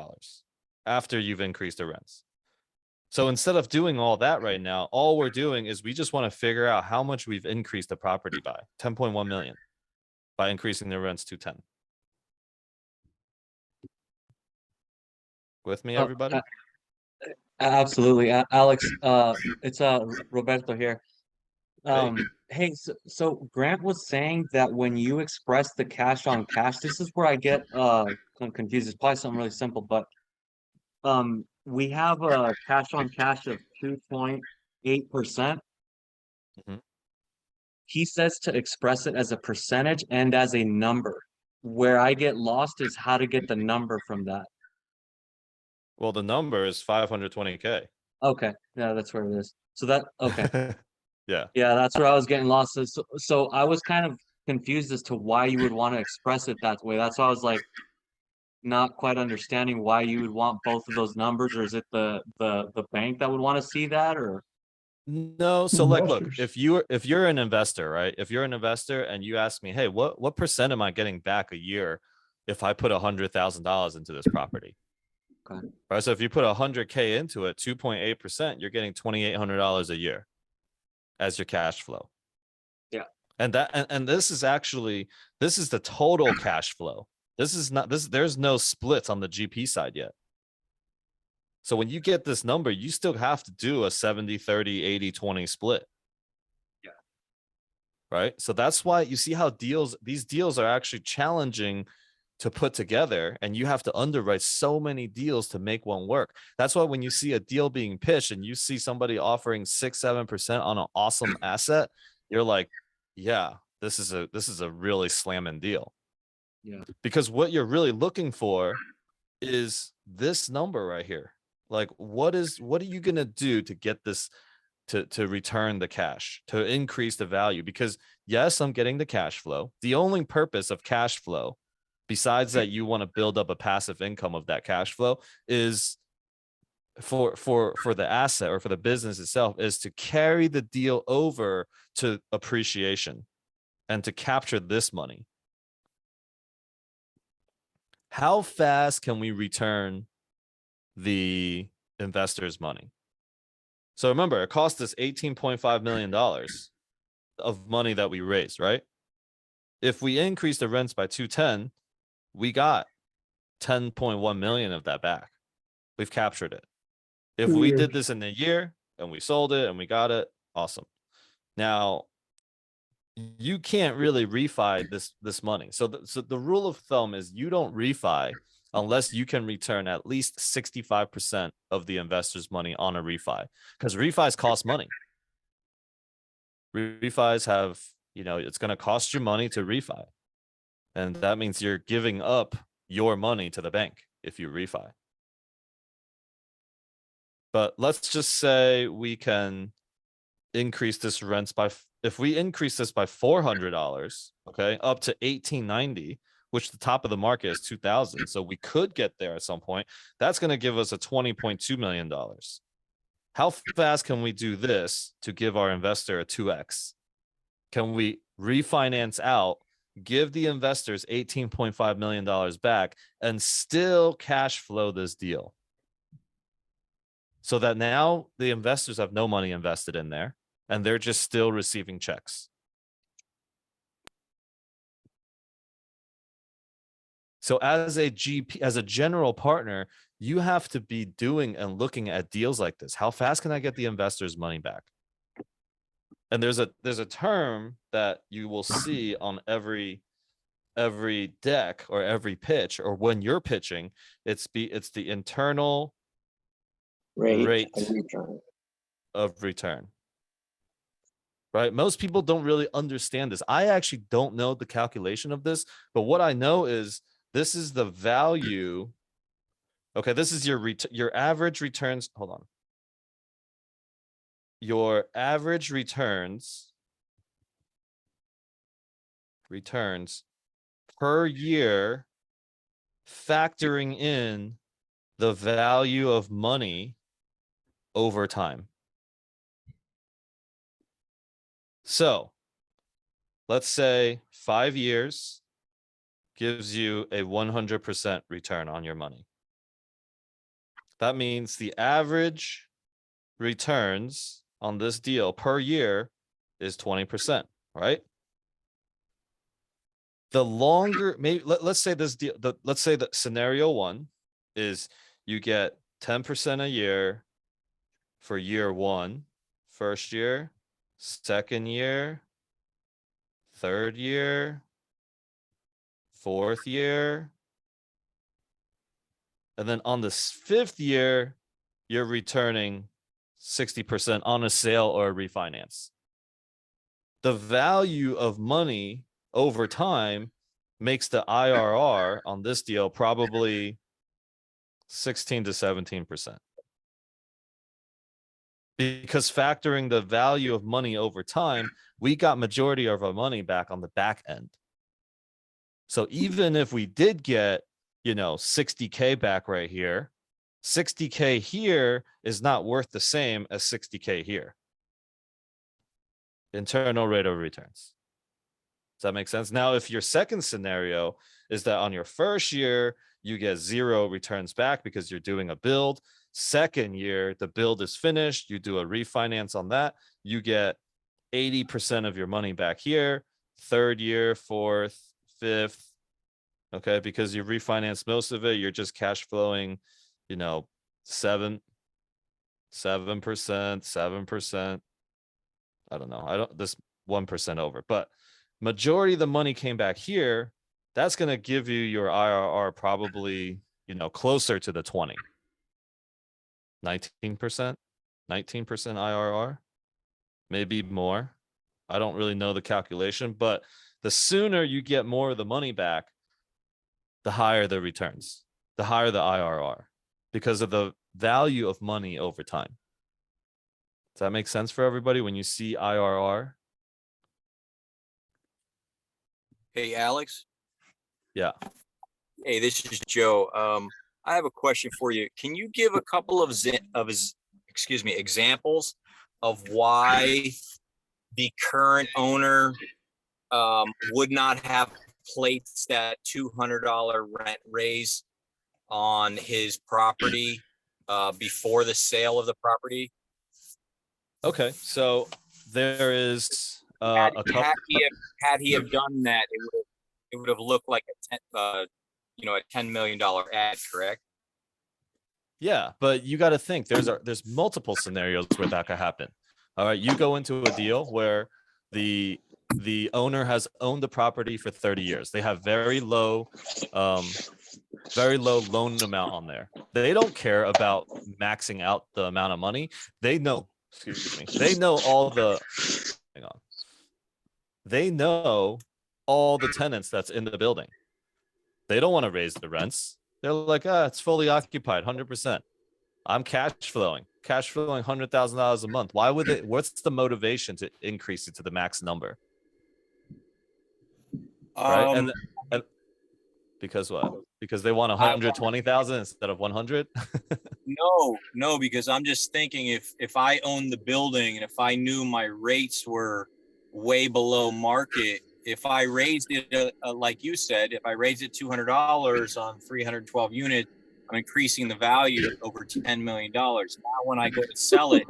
after you've increased the rents. So instead of doing all that right now, all we're doing is we just want to figure out how much we've increased the property by 10.1 million by increasing the rents to 10. With me, everybody? Absolutely. Alex, it's Roberto here. Hey, so Grant was saying that when you express the cash on cash, this is where I get confused. It's probably something really simple, but we have a cash on cash of 2.8%. Mhm. He says to express it as a percentage and as a number. Where I get lost is how to get the number from that. Well, the number is 520K. Okay, yeah, that's where it is. So that, okay. Yeah. Yeah, that's where I was getting lost. So I was kind of confused as to why you would want to express it that way. That's why I was like, not quite understanding why you would want both of those numbers, or is it the bank that would want to see that, or? No, so like, look, if you're an investor, right? If you're an investor and you ask me, hey, what percent am I getting back a year if I put $100,000 into this property? Okay. Right. So if you put 100K into it, 2.8%, you're getting $2,800 a year as your cash flow. Yeah. And this is the total cash flow. There's no splits on the GP side yet. So when you get this number, you still have to do a 70, 30, 80, 20 split. Yeah. Right. So that's why you see how these deals are actually challenging to put together, and you have to underwrite so many deals to make one work. That's why when you see a deal being pitched and you see somebody offering 6-7% on an awesome asset, you're like, yeah, this is a really slamming deal. Yeah. Because what you're really looking for is this number right here. Like, what are you gonna do to get this to return the cash, to increase the value? Because yes, I'm getting the cash flow. The only purpose of cash flow, besides that you want to build up a passive income of that cash flow, is for the asset or for the business itself, is to carry the deal over to appreciation and to capture this money. How fast can we return the investors' money? So remember, it cost us $18.5 million of money that we raised, right? If we increase the rents by 210, we got 10.1 million of that back. We've captured it. If we did this in a year and we sold it and we got it, awesome. Now, you can't really refi this money. So the rule of thumb is you don't refi unless you can return at least 65% of the investor's money on a refi, because refis cost money. Refis have, it's going to cost you money to refi. And that means you're giving up your money to the bank if you refi. But let's just say we can increase this rents by, if we increase this by $400, okay, up to $1,890, which the top of the market is $2,000. So we could get there at some point. That's going to give us a $20.2 million. How fast can we do this to give our investor a 2x? Can we refinance out, give the investors $18.5 million back, and still cash flow this deal? So that now the investors have no money invested in there and they're just still receiving checks. So as a GP, as a general partner, you have to be doing and looking at deals like this. How fast can I get the investors' money back? And there's a term that you will see on every deck or every pitch, or when you're pitching, it's the internal rate of return. Right? Most people don't really understand this. I actually don't know the calculation of this, but what I know is this is the value. Okay, this is your average returns. Hold on. Your average returns per year, factoring in the value of money over time. So let's say 5 years gives you a 100% return on your money. That means the average returns on this deal per year is 20%, right? The longer, maybe let's say this deal, let's say that scenario one is you get 10% a year for year one, first year, second year, third year, fourth year. And then on this fifth year, you're returning 60% on a sale or a refinance. The value of money over time makes the IRR on this deal probably 16 to 17%. Because factoring the value of money over time, we got majority of our money back on the back end. So even if we did get, 60K back right here, 60K here is not worth the same as 60K here. Internal rate of returns. Does that make sense? Now, if your second scenario is that on your first year, you get 0 returns back because you're doing a build. Second year, the build is finished. You do a refinance on that. You get 80% of your money back here. Third year, fourth, fifth. Okay, because you refinance most of it, you're just cash flowing, 7%. I don't know. This 1% over, but majority of the money came back here. That's going to give you your IRR probably, closer to the 19%, 19% IRR, maybe more. I don't really know the calculation, but the sooner you get more of the money back, the higher the returns. the higher the IRR because of the value of money over time. Does that make sense for everybody when you see IRR? Hey, Alex. Yeah. Hey, this is Joe. I have a question for you. Can you give a couple of examples of why the current owner would not have placed that $200 rent raise on his property before the sale of the property? Okay, so there is Had, a couple. had he have done that, it would have looked like a $10 million ad, correct? Yeah, but you got to think there's multiple scenarios where that could happen. All right, you go into a deal where the owner has owned the property for 30 years. They have very low loan amount on there. They don't care about maxing out the amount of money. They know, excuse me, they know all the, hang on. They know all the tenants that's in the building. They don't want to raise the rents. They're like, it's fully occupied, 100%. I'm cash flowing $100,000 a month. Why would it? What's the motivation to increase it to the max number? Right. And because what? Because they want 120,000 instead of 100. No, because I'm just thinking if I owned the building and if I knew my rates were way below market, if I raised it, like you said, if I raised it $200 on 312 units, I'm increasing the value over $10 million. Now, when I go to sell it,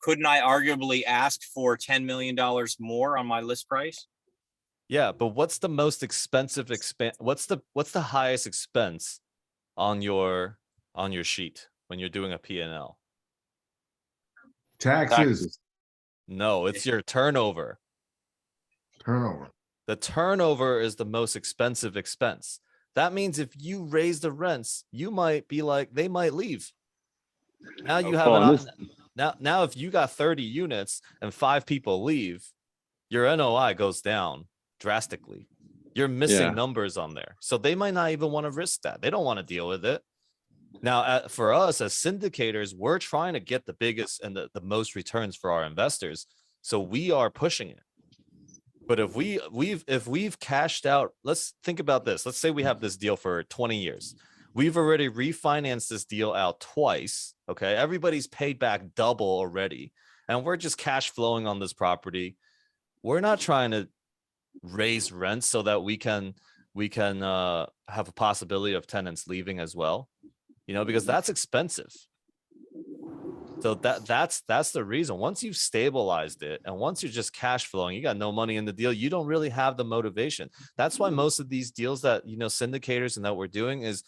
couldn't I arguably ask for $10 million more on my list price? Yeah, but what's the most expensive what's the highest expense on your sheet when you're doing a P&L? Taxes. No, it's your turnover. Turnover. The turnover is the most expensive expense. That means if you raise the rents, you might be like, they might leave. Now you have now if you got 30 units and 5 people leave, your NOI goes down drastically. You're missing numbers on there. So they might not even want to risk that. They don't want to deal with it. Now, for us as syndicators, we're trying to get the biggest and the most returns for our investors. So we are pushing it. But if we've cashed out, let's think about this. Let's say we have this deal for 20 years. We've already refinanced this deal out twice. Okay. Everybody's paid back double already. And we're just cash flowing on this property. We're not trying to raise rents so that we can have a possibility of tenants leaving as well, because that's expensive. So that's the reason. Once you've stabilized it and once you're just cash flowing, you got no money in the deal, you don't really have the motivation. That's why most of these deals that syndicators and that we're doing is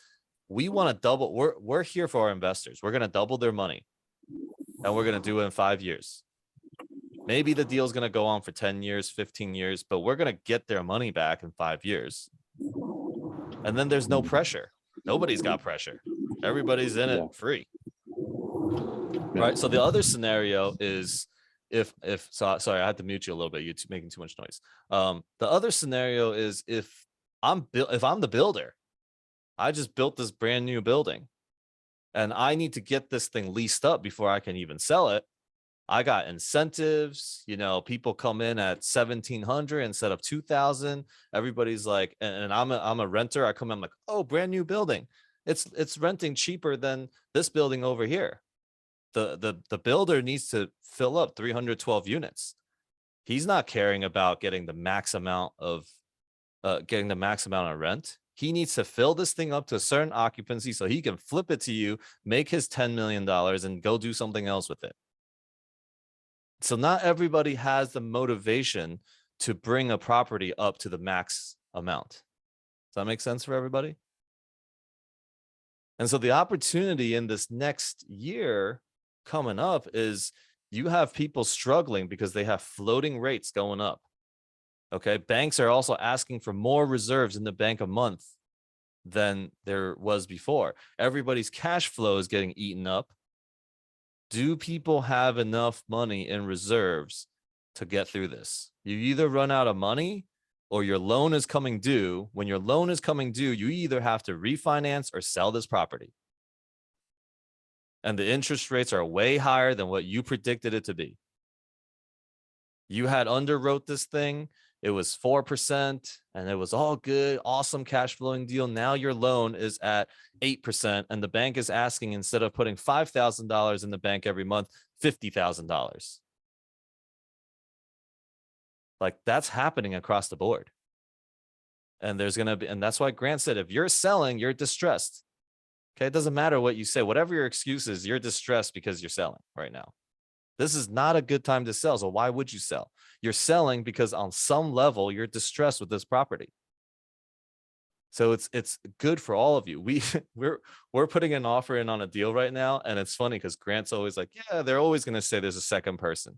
we want to double. We're here for our investors. We're going to double their money and we're going to do it in 5 years. Maybe the deal is going to go on for 10 years, 15 years, but we're going to get their money back in 5 years. And then there's no pressure. Nobody's got pressure. Everybody's in it free. Right. So the other scenario is sorry, I had to mute you a little bit. You're making too much noise. The other scenario is if I'm the builder, I just built this brand new building and I need to get this thing leased up before I can even sell it. I got incentives, people come in at 1,700 instead of 2,000. Everybody's like, and I'm a renter. I come in, I'm like, oh, brand new building. It's renting cheaper than this building over here. The builder needs to fill up 312 units. He's not caring about getting the max amount of rent. He needs to fill this thing up to a certain occupancy so he can flip it to you, make his $10 million and go do something else with it. So not everybody has the motivation to bring a property up to the max amount. Does that make sense for everybody? And so the opportunity in this next year coming up is you have people struggling because they have floating rates going up. Okay. Banks are also asking for more reserves in the bank a month than there was before. Everybody's cash flow is getting eaten up. Do people have enough money in reserves to get through this? You either run out of money or your loan is coming due, when your loan is coming due, you either have to refinance or sell this property. And the interest rates are way higher than what you predicted it to be. You had underwrote this thing. It was 4% and it was all good, awesome cash flowing deal. Now your loan is at 8% and the bank is asking, instead of putting $5,000 in the bank every month, $50,000. Like, that's happening across the board. And there's going to be, and that's why Grant said, if you're selling, you're distressed. Okay. It doesn't matter what you say, whatever your excuse is, you're distressed because you're selling right now. This is not a good time to sell. So why would you sell? You're selling because on some level, you're distressed with this property. So it's good for all of you. We're putting an offer in on a deal right now. And it's funny because Grant's always like, yeah, they're always going to say there's a second person.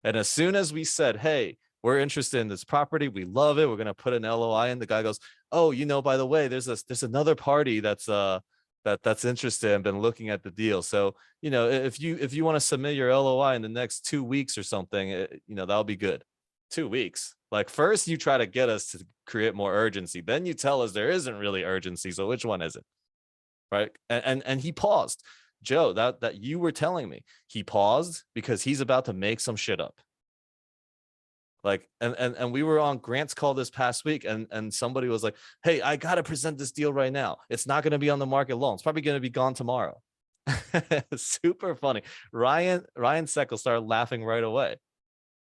And as soon as we said, hey, we're interested in this property, we love it, we're going to put an LOI in, the guy goes, oh, by the way, there's another party that's interested and been looking at the deal. So, if you want to submit your LOI in the next 2 weeks or something, that'll be good. 2 weeks. Like, first you try to get us to create more urgency. Then you tell us there isn't really urgency. So which one is it? Right. And he paused. Joe, that you were telling me, he paused because he's about to make some shit up. Like, and we were on Grant's call this past week, and somebody was like, hey, I got to present this deal right now. It's not going to be on the market long. It's probably going to be gone tomorrow. Super funny. Ryan Seckel started laughing right away.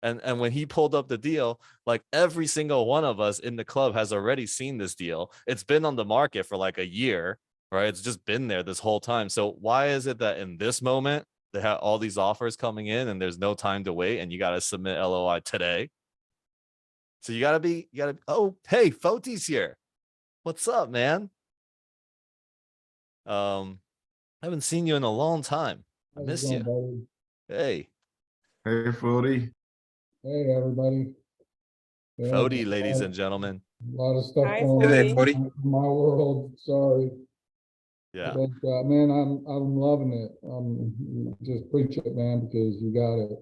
And when he pulled up the deal, like, every single one of us in the club has already seen this deal. It's been on the market for like a year, right? It's just been there this whole time. So why is it that in this moment they have all these offers coming in and there's no time to wait and you got to submit LOI today? So you gotta oh, hey, Foti's here. What's up, man? I haven't seen you in a long time. I miss you. Buddy? Hey. Hey, Footy. Hey, everybody. Yeah, Foti, ladies and gentlemen. a lot of stuff Hi, going Foti. on in my world. Sorry. Yeah. But man, I'm loving it. Just preach it, man, because you got it.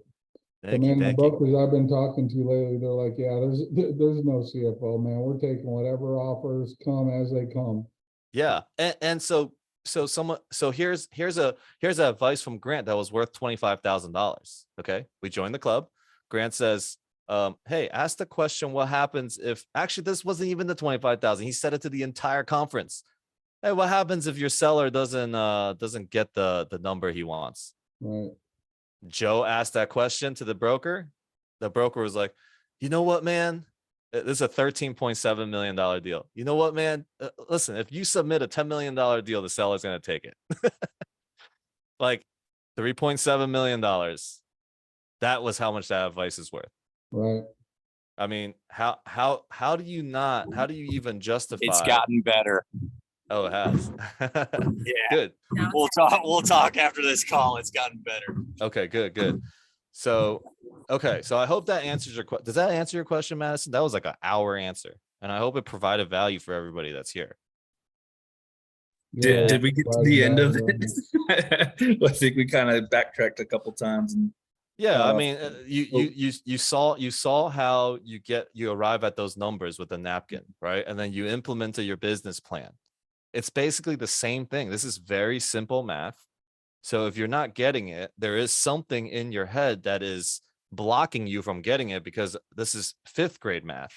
Thank man, you. the Thank you. brokers I've been talking to lately, they're like, yeah, there's no CFO, man. We're taking whatever offers come as they come. Yeah. And so here's advice from Grant that was worth $25,000. Okay. We joined the club. Grant says, hey, ask the question, what happens if, actually, this wasn't even the 25,000. He said it to the entire conference. Hey, what happens if your seller doesn't get the number he wants? Right. Joe asked that question to the broker. The broker was like, you know what, man? This is a $13.7 million deal. You know what, man? Listen, if you submit a $10 million deal, the seller's going to take it. Like, $3.7 million. That was how much that advice is worth. Right. I mean, how do you even justify? It's gotten better. Oh, it has. Yeah. Good. We'll talk after this call. It's gotten better. Okay, good. So, okay. So I hope that answers your question. Does that answer your question, Madison? That was like an hour answer. And I hope it provided value for everybody that's here. Yeah, Did we get to the end of it? I think we kind of backtracked a couple times. And Yeah, I mean, you saw how you arrive at those numbers with the napkin, right? And then you implemented your business plan. It's basically the same thing. This is very simple math. So if you're not getting it, there is something in your head that is blocking you from getting it, because this is 5th grade math.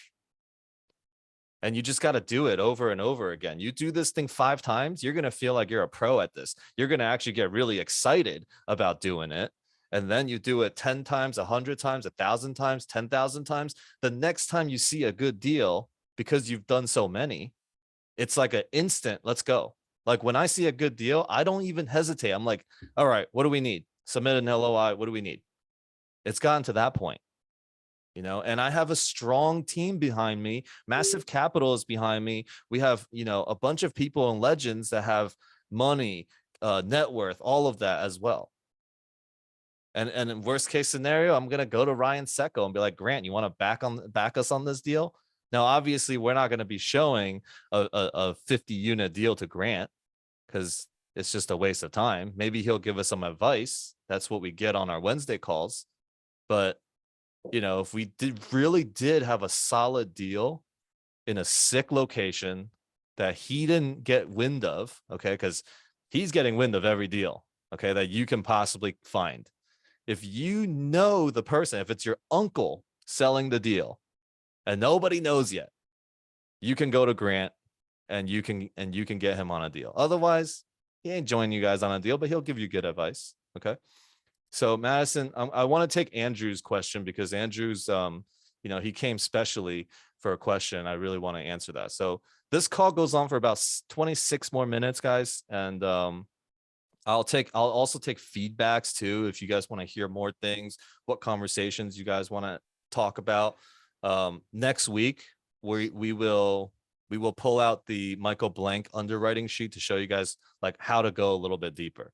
And you just got to do it over and over again. You do this thing 5 times, you're going to feel like you're a pro at this. You're going to actually get really excited about doing it. And then you do it 10 times, 100 times, 1,000 times, 10,000 times. The next time you see a good deal, because you've done so many, it's like an instant, let's go. Like, when I see a good deal, I don't even hesitate. I'm like, all right, what do we need? Submit an LOI. What do we need? It's gotten to that point, and I have a strong team behind me. Massive capital is behind me. We have, a bunch of people and legends that have money, net worth, all of that as well. And in worst case scenario, I'm going to go to Ryan Secco and be like, Grant, you want to back us on this deal? Now, obviously, we're not going to be showing a 50-unit deal to Grant, because it's just a waste of time. Maybe he'll give us some advice. That's what we get on our Wednesday calls. But, if we really did have a solid deal in a sick location that he didn't get wind of, okay? Because he's getting wind of every deal, okay, that you can possibly find. If you know the person, if it's your uncle selling the deal and nobody knows yet, you can go to Grant and you can get him on a deal. Otherwise, he ain't joining you guys on a deal, but he'll give you good advice. Okay. So Madison, I want to take Andrew's question because Andrew's, he came specially for a question. I really want to answer that. So this call goes on for about 26 more minutes, guys. And I'll also take feedbacks too. If you guys want to hear more things, what conversations you guys want to talk about. Next week, we will pull out the Michael Blank underwriting sheet to show you guys like how to go a little bit deeper.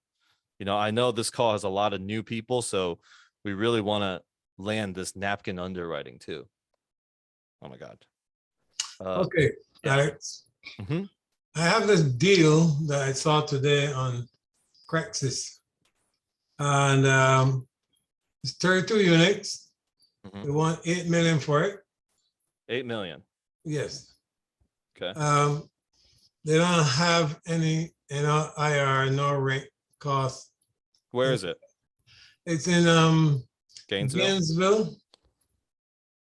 I know this call has a lot of new people, so we really want to land this napkin underwriting too. Oh my God. Okay, yeah. Alex. Mhm. I have this deal that I saw today on Craigslist. And it's 32 units. Mhm. They want 8 million for it. 8 million. Yes. Okay. They don't have any, IR, no rate cost. Where is it? It's in Gainesville,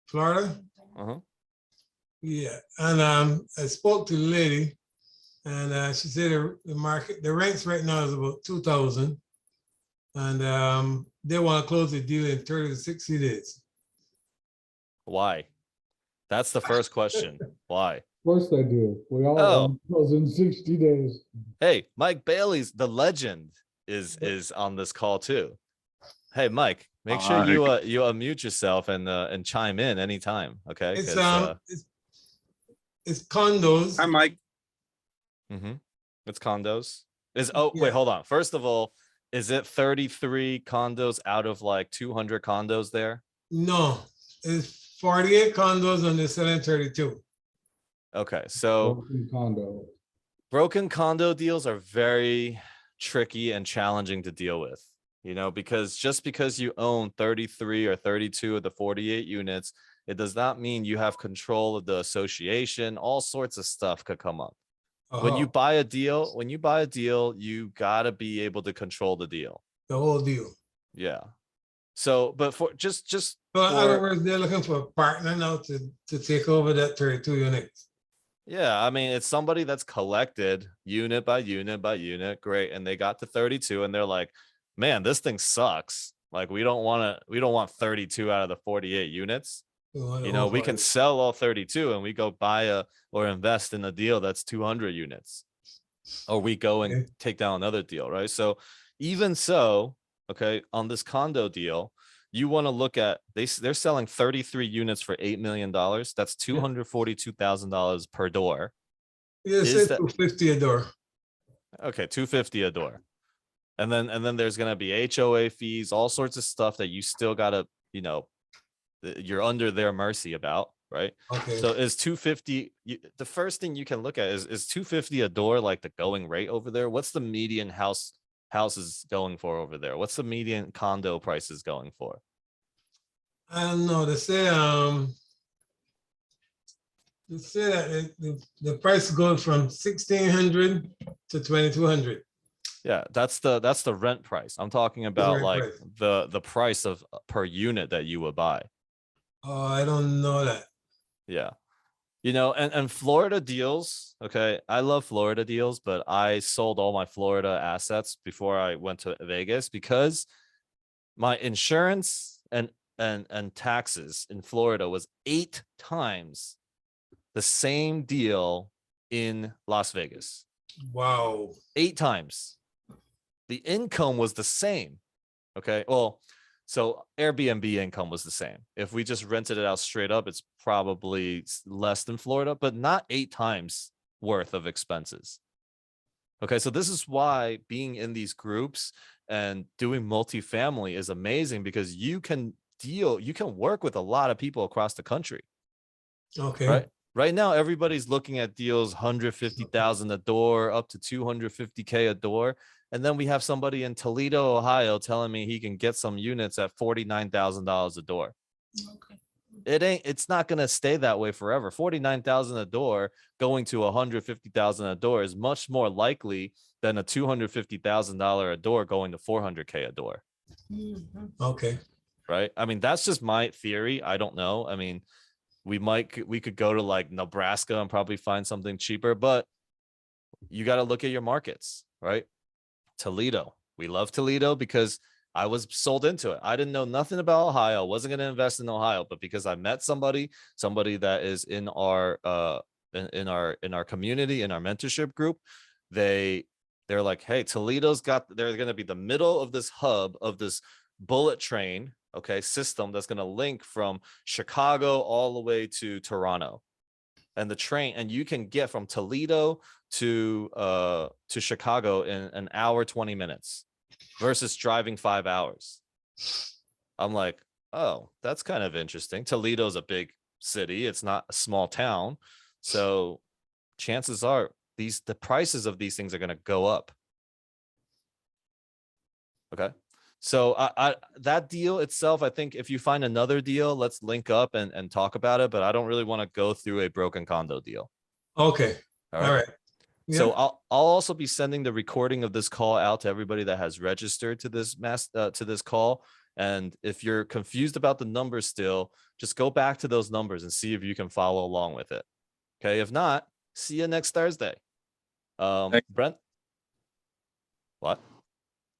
Florida. Uh-huh. Yeah, and I spoke to the lady, and she said the rents right now is about 2,000, and they want to close the deal in 30 to 60 days. Why? That's the first question. Why? Of course they do. We all own those in 60 days. Hey, Mike Bailey's the legend is on this call too. Hey, Mike, make sure you unmute yourself and chime in anytime. Okay. It's condos. Hi, Mike. It's condos. Wait, Yeah. hold on. First of all, is it 33 condos out of like 200 condos there? No, it's 48 condos and they're selling 32. Okay, so broken condo deals are very tricky and challenging to deal with, because just because you own 33 or 32 of the 48 units, it does not mean you have control of the association. All sorts of stuff could come up. When you buy a deal, you gotta be able to control the deal. The whole deal. Yeah. So, but for just So in other words, they're looking for a partner now to take over that 32 units. Yeah, I mean, it's somebody that's collected unit by unit by unit. Great. And they got to 32 and they're like, man, this thing sucks. Like, we don't want 32 out of the 48 units. We can sell all 32 and we go buy or invest in a deal that's 200 units. Or we go and take down another deal, right? So even so, okay, on this condo deal, you want to look at they're selling 33 units for $8 million. That's $242,000 per door. Yeah, it's $250 a door. Okay, $250 a door. And then there's gonna be HOA fees, all sorts of stuff that you still gotta, you're under their mercy about, right? Okay. So is 250 the first thing you can look at is 250 a door like the going rate over there? What's the median houses going for over there? What's the median condo prices going for? I don't know. They say that the price goes from 1,600 to 2,200. Yeah, that's the rent price. I'm talking about like the price of per unit that you would buy. Oh, I don't know that. Yeah. And Florida deals, okay, I love Florida deals, but I sold all my Florida assets before I went to Vegas because my insurance and taxes in Florida was 8 times the same deal in Las Vegas. Wow. 8 times. The income was the same. Okay. Well, so Airbnb income was the same. If we just rented it out straight up, it's probably less than Florida, but not 8 times worth of expenses. Okay. So this is why being in these groups and doing multifamily is amazing because you can work with a lot of people across the country. Okay. Right now, everybody's looking at deals 150,000 a door up to 250K a door. And then we have somebody in Toledo, Ohio telling me he can get some units at $49,000 a door. Okay. it's not going to stay that way forever. 49,000 a door going to 150,000 a door is much more likely than a $250,000 a door going to 400K a door. Okay. Right. I mean, that's just my theory. I don't know. I mean, we could go to like Nebraska and probably find something cheaper, but you got to look at your markets, right? Toledo. We love Toledo because I was sold into it. I didn't know nothing about Ohio. Wasn't going to invest in Ohio, but because I met somebody that is in our in our community, in our mentorship group, they're like, hey, they're going to be the middle of this hub of this bullet train, okay, system that's going to link from Chicago all the way to Toronto. And the train, and you can get from Toledo to Chicago in an hour 20 minutes versus driving 5 hours. I'm like, oh, that's kind of interesting. Toledo's a big city, it's not a small town, so chances are the prices of these things are going to go up. Okay, so I that deal itself, I think if you find another deal, let's link up and talk about it, but I don't really want to go through a broken condo deal. Okay. All All right. right. So Yeah. I'll also be sending the recording of this call out to everybody that has registered to this call. And if you're confused about the numbers still, just go back to those numbers and see if you can follow along with it. Okay. If not, see you next Thursday. Brent. What?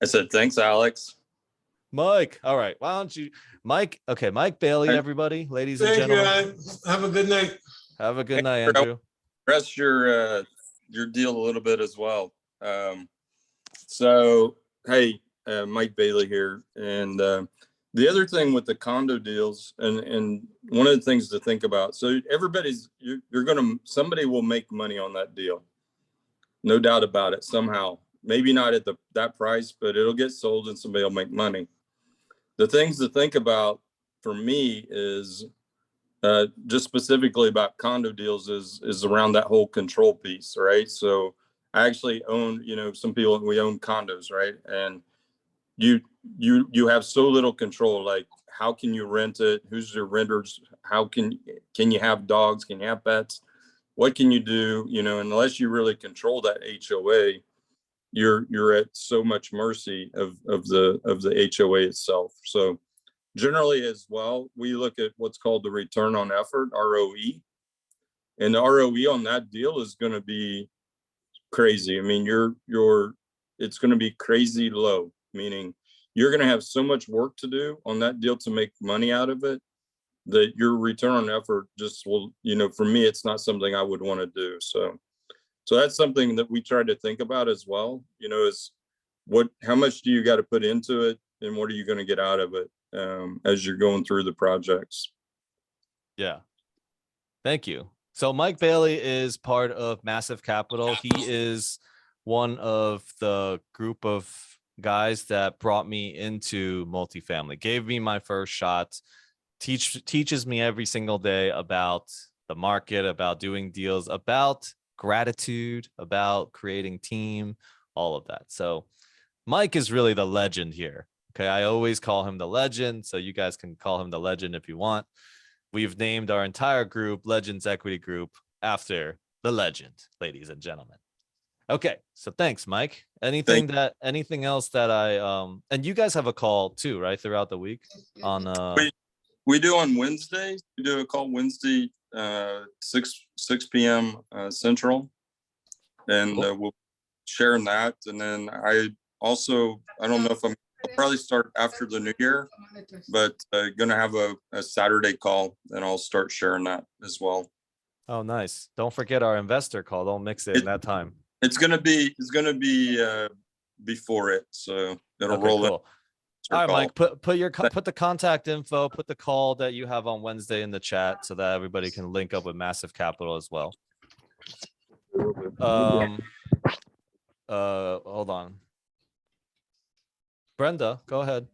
I said, thanks, Alex. Mike. All right. Why don't you, Mike? Okay. Mike Bailey, everybody, ladies and Thank you. gentlemen. Have a good night. Have a good night, Andrew. Press your deal a little bit as well. So, hey, Mike Bailey here. And the other thing with the condo deals, and one of the things to think about, so somebody will make money on that deal. No doubt about it, somehow. Maybe not at that price, but it'll get sold and somebody will make money. The things to think about for me is just specifically about condo deals is around that whole control piece, right? So I actually own, some people, we own condos, right? And you have so little control, like how can you rent it? Who's your renters? How can you have dogs? Can you have pets? What can you do? Unless you really control that HOA, you're at so much mercy of the HOA itself. So generally as well, we look at what's called the return on effort, ROE. And the ROE on that deal is going to be crazy. I mean, it's going to be crazy low, meaning you're going to have so much work to do on that deal to make money out of it that your return on effort just will, for me, it's not something I would want to do. So that's something that we try to think about as well, is how much do you got to put into it and what are you going to get out of it as you're going through the projects? Yeah. Thank you. So Mike Bailey is part of Massive Capital. He is one of the group of guys that brought me into multifamily, gave me my first shot, teaches me every single day about the market, about doing deals, about gratitude, about creating team, all of that. So Mike is really the legend here. Okay. I always call him the legend. So you guys can call him the legend if you want. We've named our entire group Legends Equity Group after the legend, ladies and gentlemen. Okay. So thanks, Mike. Anything else that and you guys have a call too, right? Throughout the week on, we do on Wednesday. We do a call Wednesday, 6 p.m. Central, and cool. we'll share that. And then I don't know if I'll probably start after the new year, but gonna have a Saturday call, and I'll start sharing that as well. Oh, nice. Don't forget our investor call. Don't mix it in that time. It's gonna be before it, so it'll roll cool. All right, call. Mike, put the contact info, put the call that you have on Wednesday in the chat so that everybody can link up with Massive Capital as well. Hold on. Brenda, go ahead.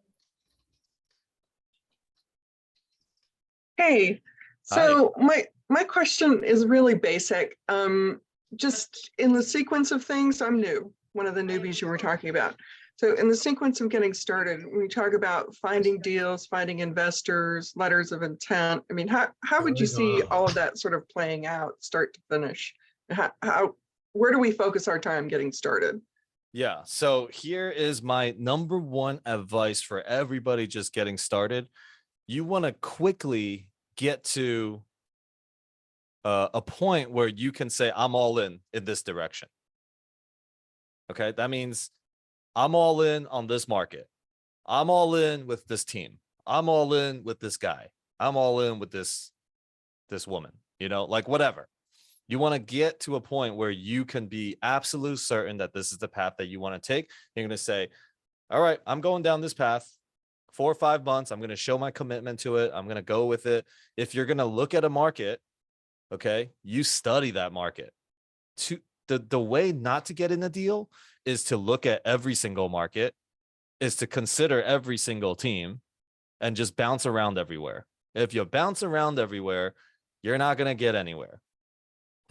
Hey, so my question is really basic. Just in the sequence of things, I'm new, one of the newbies you were talking about. So in the sequence of getting started, when we talk about finding deals, finding investors, letters of intent, I mean, how would you see all of that sort of playing out, start to finish? Where do we focus our time getting started? Yeah. So here is my number one advice for everybody just getting started. You want to quickly get to a point where you can say, I'm all in this direction. Okay. That means I'm all in on this market. I'm all in with this team. I'm all in with this guy. I'm all in with this woman, like whatever. You want to get to a point where you can be absolute certain that this is the path that you want to take. You're going to say, all right, I'm going down this path 4 or 5 months. I'm going to show my commitment to it. I'm going to go with it. If you're going to look at a market, okay, you study that market. The way not to get in a deal is to look at every single market, is to consider every single team and just bounce around everywhere. If you bounce around everywhere, you're not going to get anywhere.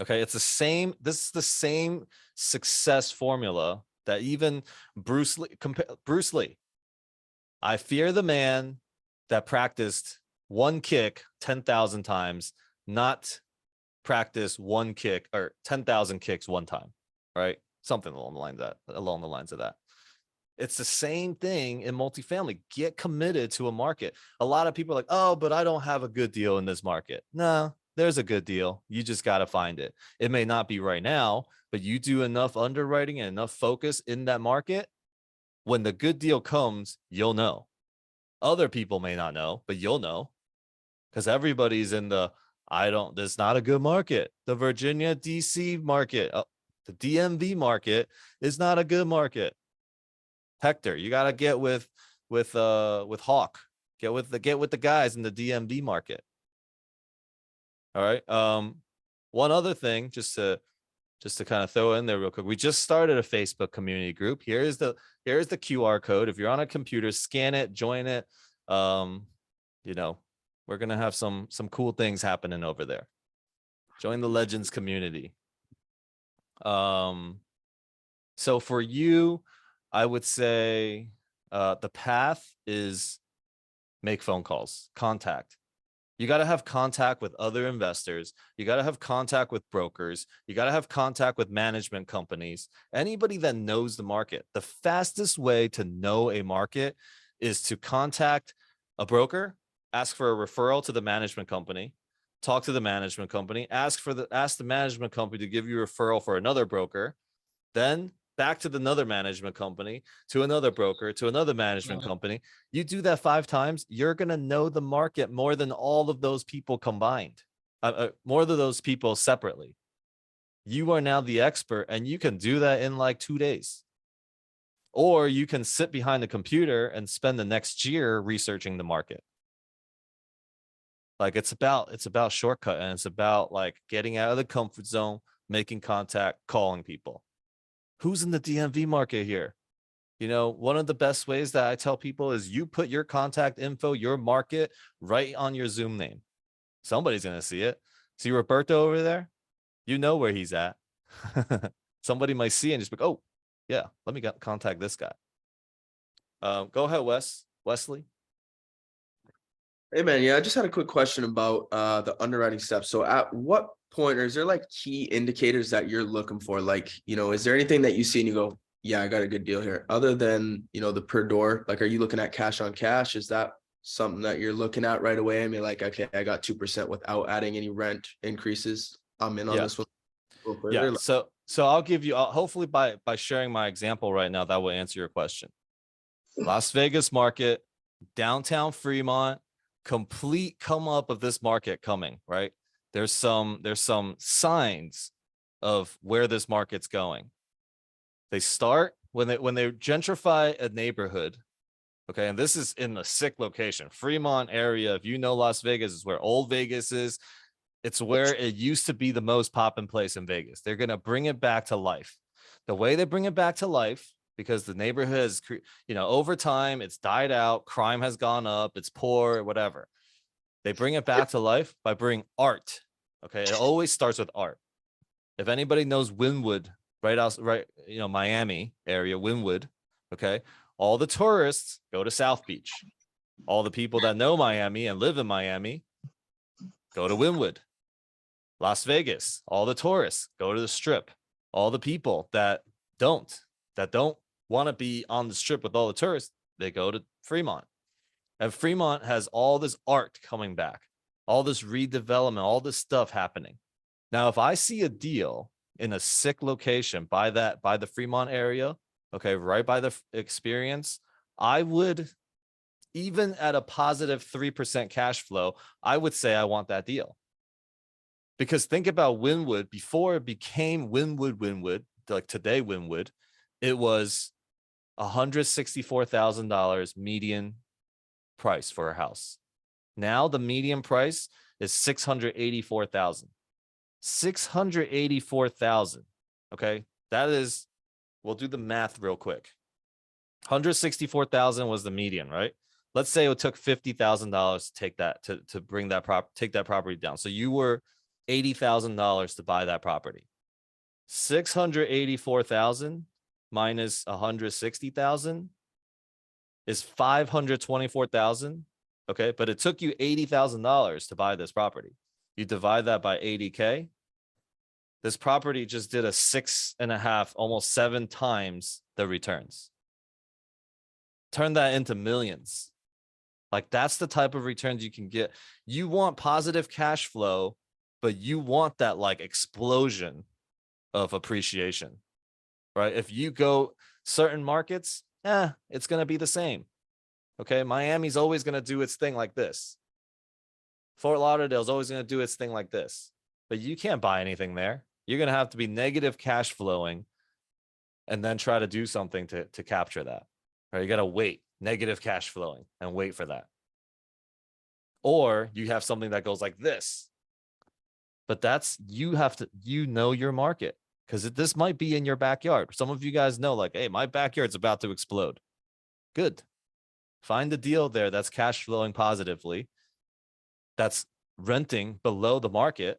Okay, this is the same success formula that even Bruce Lee. I fear the man that practiced one kick 10,000 times, not practice one kick or 10,000 kicks one time, right? Something along the lines of that. It's the same thing in multifamily. Get committed to a market. A lot of people are like, oh, but I don't have a good deal in this market. No, there's a good deal. You just got to find it. It may not be right now, but you do enough underwriting and enough focus in that market. When the good deal comes, you'll know. Other people may not know, but you'll know, because everybody's in there's not a good market. The Virginia, DC market, the DMV market is not a good market. Hector, you got to get with Hawk. Get with the guys in the DMV market. All right. One other thing, just to kind of throw in there real quick. We just started a Facebook community group. Here's the QR code. If you're on a computer, scan it, join it. We're gonna have some cool things happening over there. Join the Legends community. So for you, I would say the path is make phone calls, contact. You got to have contact with other investors. You got to have contact with brokers. You got to have contact with management companies. Anybody that knows the market. The fastest way to know a market is to contact a broker, ask for a referral to the management company, talk to the management company, ask the management company to give you a referral for another broker, then back to another management company, to another broker, to another management company. You do that 5 times, you're going to know the market more than all of those people combined, more than those people separately. You are now the expert, and you can do that in like 2 days. Or you can sit behind a computer and spend the next year researching the market. Like it's about shortcut, and it's about like getting out of the comfort zone, making contact, calling people. Who's in the DMV market here? One of the best ways that I tell people is you put your contact info, your market, right on your Zoom name. Somebody's going to see it. See Roberto over there? You know where he's at. Somebody might see and just be like, oh, yeah, let me contact this guy. Go ahead, Wesley. Hey, man. Yeah, I just had a quick question about the underwriting steps. So at what point, or is there like key indicators that you're looking for? Like, is there anything that you see and you go, yeah, I got a good deal here, other than, the per door? Like, are you looking at cash on cash? Is that something that you're looking at right away? I mean, like, okay, I got 2% without adding any rent increases. I'm in on this one. Yeah. So I'll give you, hopefully by sharing my example right now, that will answer your question. Las Vegas market, downtown Fremont, complete come up of this market coming, right? There's some signs of where this market's going. They start when they gentrify a neighborhood. Okay, and this is in a sick location. Fremont area, if you know Las Vegas, is where old Vegas is. It's where it used to be the most poppin' place in Vegas. They're gonna bring it back to life. The way they bring it back to life, because the neighborhood has, over time, it's died out, crime has gone up, it's poor, whatever. They bring it back to life by bringing art. Okay, it always starts with art. If anybody knows Wynwood, Miami area, Wynwood, Okay. All the tourists go to South Beach. All the people that know Miami and live in Miami go to Wynwood. Las Vegas, all the tourists go to the Strip. All the people that don't want to be on the Strip with all the tourists, they go to Fremont. And Fremont has all this art coming back, all this redevelopment, all this stuff happening. Now, if I see a deal in a sick location by the Fremont area, okay, right by the experience, I would, even at a positive 3% cash flow, I would say I want that deal. Because think about Wynwood before it became Wynwood, like today Wynwood, it was $164,000 median price for a house. Now the median price is $684,000. $684,000. Okay, that is, we'll do the math real quick. $164,000 was the median, right? Let's say it took $50,000 to take that to bring that take that property down. So you were $80,000 to buy that property. 684,000 minus 160,000 is 524,000. Okay, but it took you $80,000 to buy this property. You divide that by 80K. This property just did a 6.5, almost 7 times the returns. Turn that into millions. Like, that's the type of returns you can get. You want positive cash flow, but you want that like explosion of appreciation, right? If you go certain markets, it's going to be the same. Okay. Miami's always going to do its thing like this. Fort Lauderdale's always going to do its thing like this, but you can't buy anything there. You're going to have to be negative cash flowing and then try to do something to capture that. Right? You got to wait, negative cash flowing, and wait for that. Or you have something that goes like this. But that's, you have to, know your market, because this might be in your backyard. Some of you guys know, like, hey, my backyard's about to explode. Good. Find a deal there that's cash flowing positively, that's renting below the market,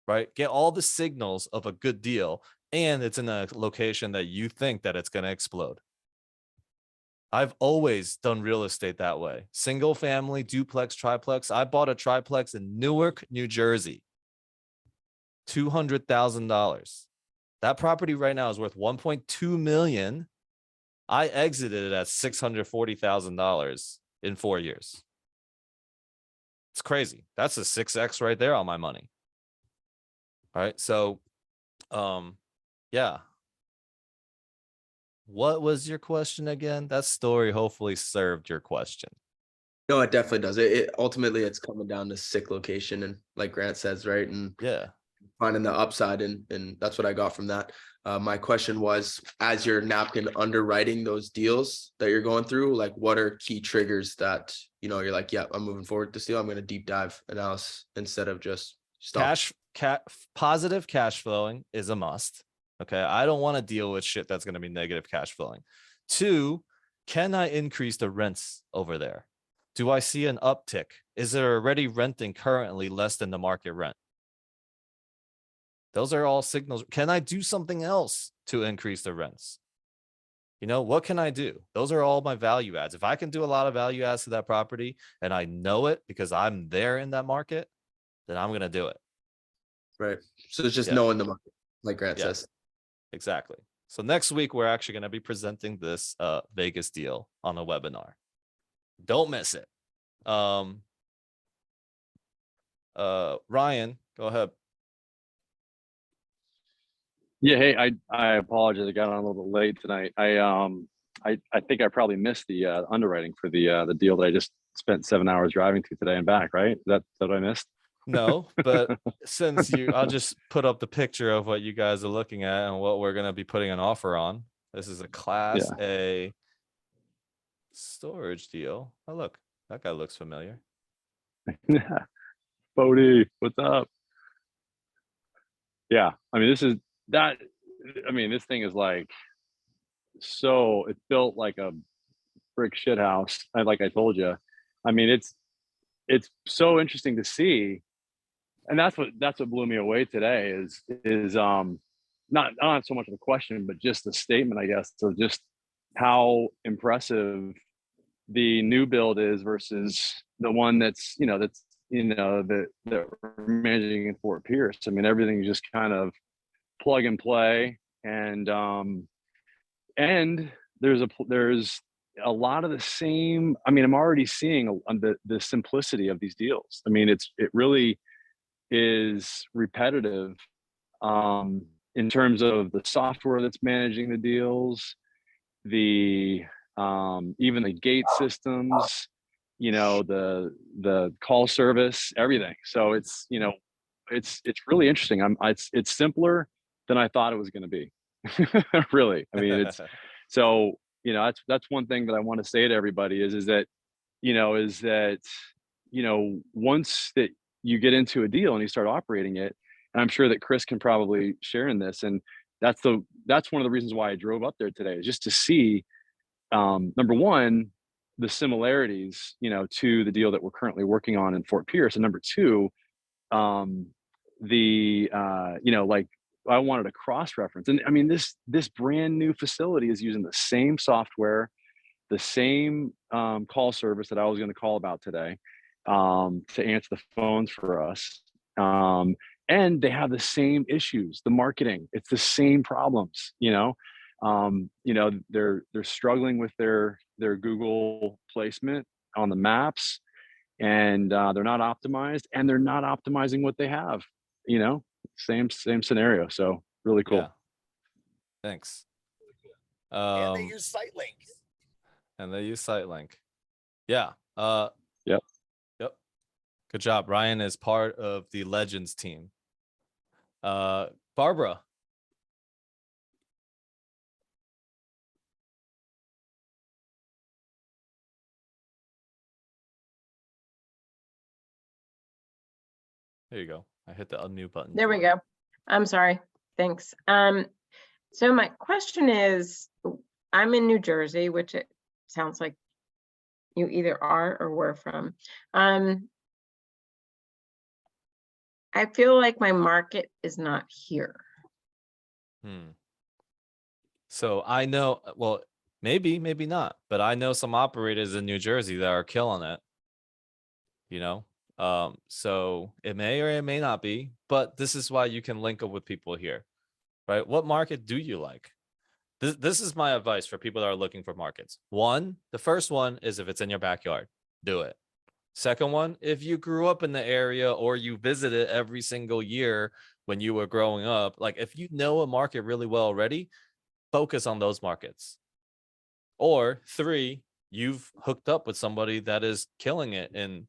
right? Get all the signals of a good deal, and it's in a location that you think that it's going to explode. I've always done real estate that way. Single family, duplex, triplex. I bought a triplex in Newark, New Jersey. $200,000. That property right now is worth 1.2 million. I exited it at $640,000 in 4 years. It's crazy. That's a 6x right there on my money. All right. So, yeah. What was your question again? That story hopefully served your question. No, it definitely does. It ultimately, it's coming down to sick location, and like Grant says, right? And yeah, finding the upside, and that's what I got from that. My question was, as you're napkin underwriting those deals that you're going through, like, what are key triggers that, you're like, yeah, I'm moving forward with this deal. I'm going to deep dive analysis instead of just stop. Positive cash flowing is a must. Okay. I don't want to deal with shit that's going to be negative cash flowing. 2, can I increase the rents over there? Do I see an uptick? Is there already renting currently less than the market rent? Those are all signals. Can I do something else to increase the rents? What can I do? Those are all my value adds. If I can do a lot of value adds to that property and I know it because I'm there in that market, then I'm going to do it. Right. So it's just knowing the market, like Grant says. Exactly. So next week, we're actually going to be presenting this Vegas deal on a webinar. Don't miss it. Ryan, go ahead. Yeah, hey, I apologize. I got on a little bit late tonight. I think I probably missed the underwriting for the deal that I just spent 7 hours driving to today and back, right? Is that what I missed? No, but since I'll just put up the picture of what you guys are looking at and what we're going to be putting an offer on. This is a Class A storage deal. Oh, look, that guy looks familiar. Bodie, what's up? Yeah, I mean, this thing is like, so it's built like a brick shit house. Like I told you, I mean, it's so interesting to see. And that's what blew me away today is not so much of a question, but just a statement, I guess. So just how impressive the new build is versus the one that's that we're managing in Fort Pierce. I mean, everything's just kind of plug and play, and there's a lot of the same. I mean, I'm already seeing the simplicity of these deals. I mean, it really is repetitive in terms of the software that's managing the deals, the even the gate systems, the call service, everything. So it's it's really interesting. It's simpler than I thought it was going to be. Really, I mean, it's so that's one thing that I want to say to everybody is that once that you get into a deal and you start operating it, and I'm sure that Chris can probably share in this, and that's one of the reasons why I drove up there today, is just to see number one, the similarities to the deal that we're currently working on in Fort Pierce, and number two, like I wanted a cross reference. And I mean, this brand new facility is using the same software, the same call service that I was going to call about today to answer the phones for us. And they have the same issues, the marketing, it's the same problems, they're struggling with their Google placement on the maps, and they're not optimized, and they're not optimizing what they have, same scenario. So really cool. Yeah. Thanks. And they use SiteLink. Yeah. Yep. Good job. Ryan is part of the Legends team. Barbara. There you go. I hit the unmute button. There we go. I'm sorry. Thanks. So my question is, I'm in New Jersey, which it sounds like you either are or were from. I feel like my market is not here. So I know, well, maybe not, but I know some operators in New Jersey that are killing it. So it may or it may not be, but this is why you can link up with people here, right? What market do you like? This is my advice for people that are looking for markets. The first one is if it's in your backyard, do it. Second one, if you grew up in the area or you visit it every single year when you were growing up, like if you know a market really well already, focus on those markets. Or 3, you've hooked up with somebody that is killing it in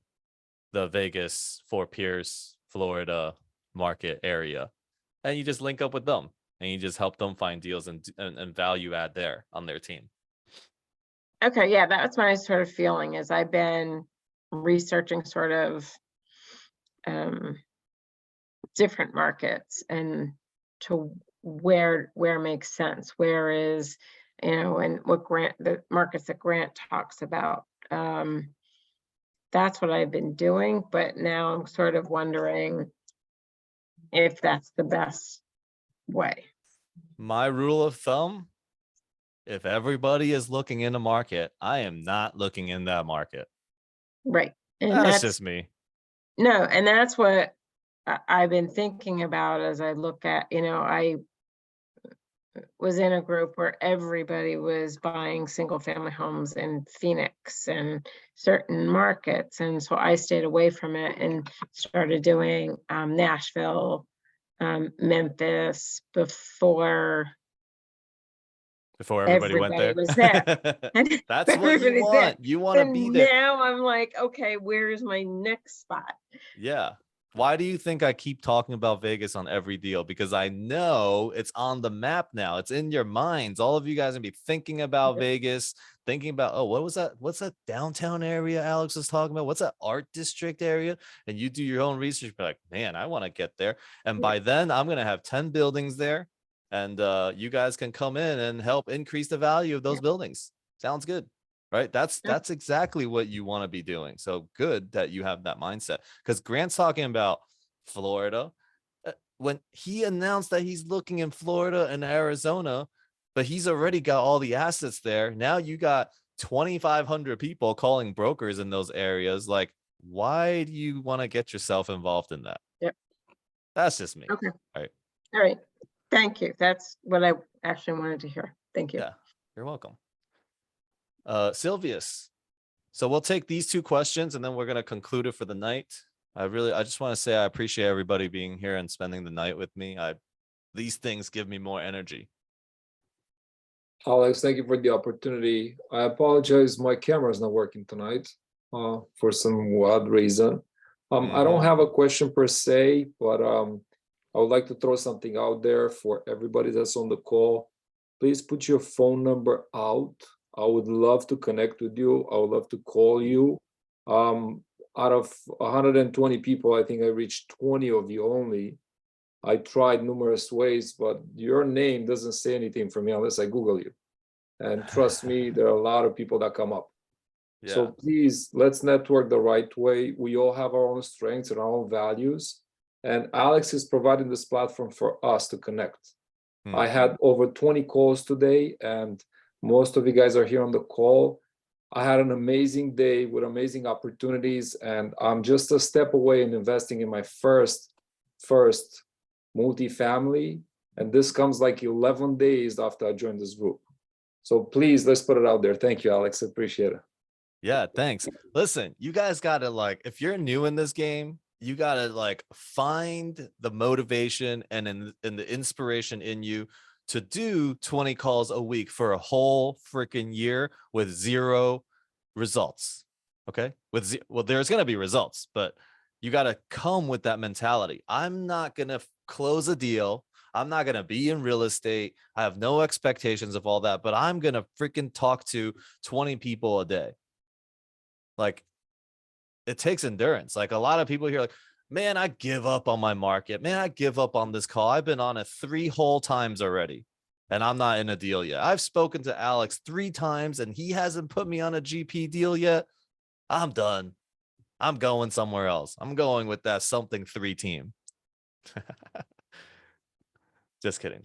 the Vegas, Fort Pierce, Florida market area, and you just link up with them and you just help them find deals and value add there on their team. Okay, yeah, that's my sort of feeling. Is I've been researching sort of different markets and to where makes sense, where is, and what the markets that Grant talks about. That's what I've been doing, but now I'm sort of wondering if that's the best way. My rule of thumb, if everybody is looking in a market, I am not looking in that market. Right. And that's just me. No, and that's what I've been thinking about as I look at, I was in a group where everybody was buying single family homes in Phoenix and certain markets. And so I stayed away from it and started doing Nashville, Memphis before everybody went there. Was there. That's what you want. There. You want to be there. Now I'm like, okay, where's my next spot? Yeah. Why do you think I keep talking about Vegas on every deal? Because I know it's on the map now. It's in your minds. All of you guys are gonna be thinking about Vegas, thinking about, oh, what was that? What's that downtown area Alex was talking about? What's that art district area? And you do your own research, be like, man, I want to get there. And by then I'm gonna have 10 buildings there. And you guys can come in and help increase the value of those buildings. Sounds good. Right. That's exactly what you want to be doing. So good that you have that mindset, because Grant's talking about Florida. When he announced that he's looking in Florida and Arizona, but he's already got all the assets there. Now you got 2,500 people calling brokers in those areas. Like, why do you want to get yourself involved in that? Yep. That's just me. Okay. All right. All right. Thank you. That's what I actually wanted to hear. Thank you. Yeah, you're welcome. Silvius. So we'll take these two questions and then we're going to conclude it for the night. I just want to say I appreciate everybody being here and spending the night with me. These things give me more energy. Alex, thank you for the opportunity. I apologize, my camera is not working tonight for some odd reason. I don't have a question per se, but I would like to throw something out there for everybody that's on the call. Please put your phone number out. I would love to connect with you. I would love to call you. Out of 120 people, I think I reached 20 of you only. I tried numerous ways, but your name doesn't say anything for me unless I Google you. And trust me, there are a lot of people that come up. Yeah. So please, let's network the right way. We all have our own strengths and our own values. And Alex is providing this platform for us to connect. I had over 20 calls today, and most of you guys are here on the call. I had an amazing day with amazing opportunities, and I'm just a step away in investing in my first multifamily. And this comes like 11 days after I joined this group. So please, let's put it out there. Thank you, Alex. I appreciate it. Yeah, thanks. Listen, you guys gotta, like, if you're new in this game, you gotta like find the motivation and the inspiration in you to do 20 calls a week for a whole freaking year with 0 results. Okay, well, there's gonna be results, but you gotta come with that mentality. I'm not gonna close a deal. I'm not going to be in real estate. I have no expectations of all that, but I'm going to freaking talk to 20 people a day. Like, it takes endurance. Like, a lot of people here like, man, I give up on my market. Man, I give up on this call. I've been on it 3 whole times already, and I'm not in a deal yet. I've spoken to Alex 3 times, and he hasn't put me on a GP deal yet. I'm done. I'm going somewhere else. I'm going with that something 3 team. Just kidding.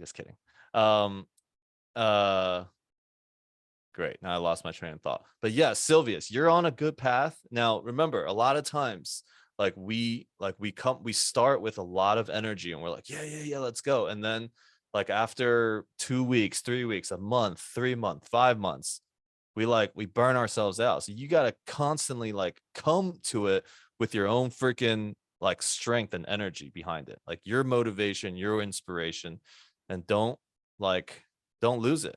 Great. Now I lost my train of thought. But yeah, Silvius, you're on a good path. Now, remember, a lot of times, like we start with a lot of energy and we're like, yeah, let's go. And then like after 2 weeks, 3 weeks, a month, 3 months, 5 months, we burn ourselves out. So you got to constantly like come to it with your own freaking like strength and energy behind it, like your motivation, your inspiration, and don't lose it.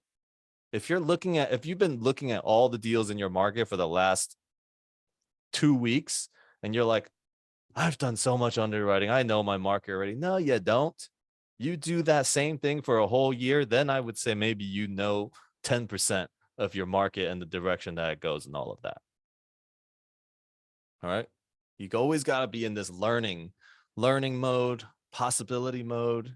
If you've been looking at all the deals in your market for the last 2 weeks and you're like, I've done so much underwriting, I know my market already. No, you don't. You do that same thing for a whole year, then I would say maybe 10% of your market and the direction that it goes and all of that. All right. You always got to be in this learning mode, possibility mode.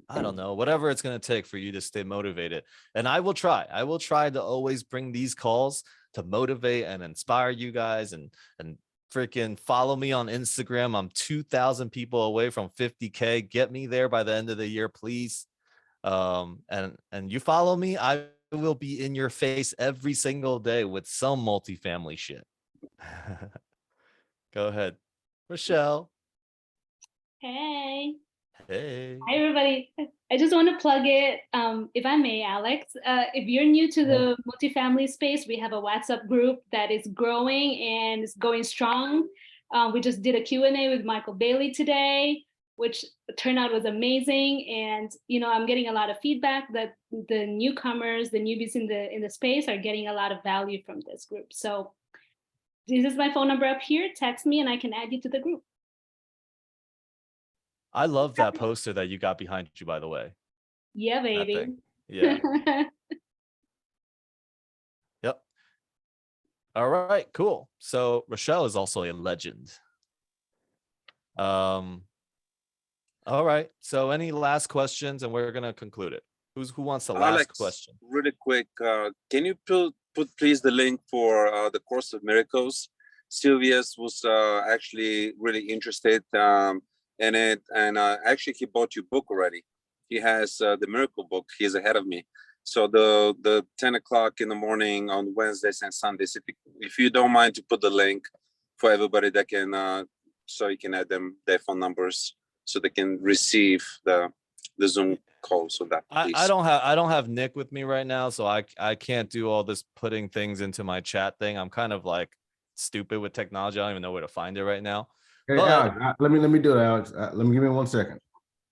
I don't know, whatever it's going to take for you to stay motivated. And I will try to always bring these calls to motivate and inspire you guys, and freaking follow me on Instagram. I'm 2,000 people away from 50K. Get me there by the end of the year, please. And you follow me, I will be in your face every single day with some multifamily shit. Go ahead, Rochelle. Hey. Hey. Hi, everybody. I just want to plug it, if I may, Alex. If you're new to the multifamily space, we have a WhatsApp group that is growing and is going strong. We just did a Q&A with Michael Bailey today, which turnout was amazing. And, I'm getting a lot of feedback that the newcomers, the newbies in the space are getting a lot of value from this group. So this is my phone number up here. Text me and I can add you to the group. I love that poster that you got behind you, by the way. Yeah, baby. Yeah. Yep. All right, cool. So Rochelle is also a legend. All right. So any last questions, and we're gonna conclude it. Who wants the last Alex, question? really quick, can you put please the link for the Course of Miracles? Silvius was actually really interested in it, and actually he bought your book already. He has the Miracle book. He's ahead of me. So the 10 o'clock in the morning on Wednesdays and Sundays, if you don't mind to put the link for everybody that can, so you can add them their phone numbers so they can receive the Zoom call. So that I don't have Nick with me right now, so I can't do all this putting things into my chat thing. I'm kind of like stupid with technology. I don't even know where to find it right now. Hey, But Alex, let me do it, Alex. Give me 1 second.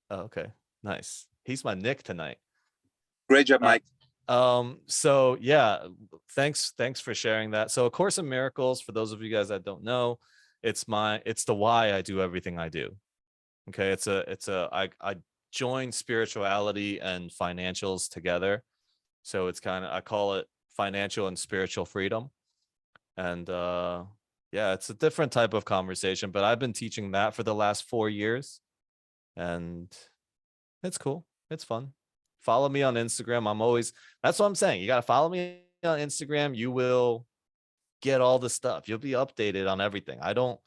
oh, okay, nice. He's my Nick tonight. Great job, Mike. So yeah, thanks for sharing that. So A Course in Miracles, for those of you guys that don't know, it's the why I do everything I do. Okay, I join spirituality and financials together. So it's I call it financial and spiritual freedom. And yeah, it's a different type of conversation, but I've been teaching that for the last 4 years, and it's cool. It's fun. Follow me on Instagram. That's what I'm saying. You got to follow me on Instagram. You will get all the stuff. You'll be updated on everything. I don't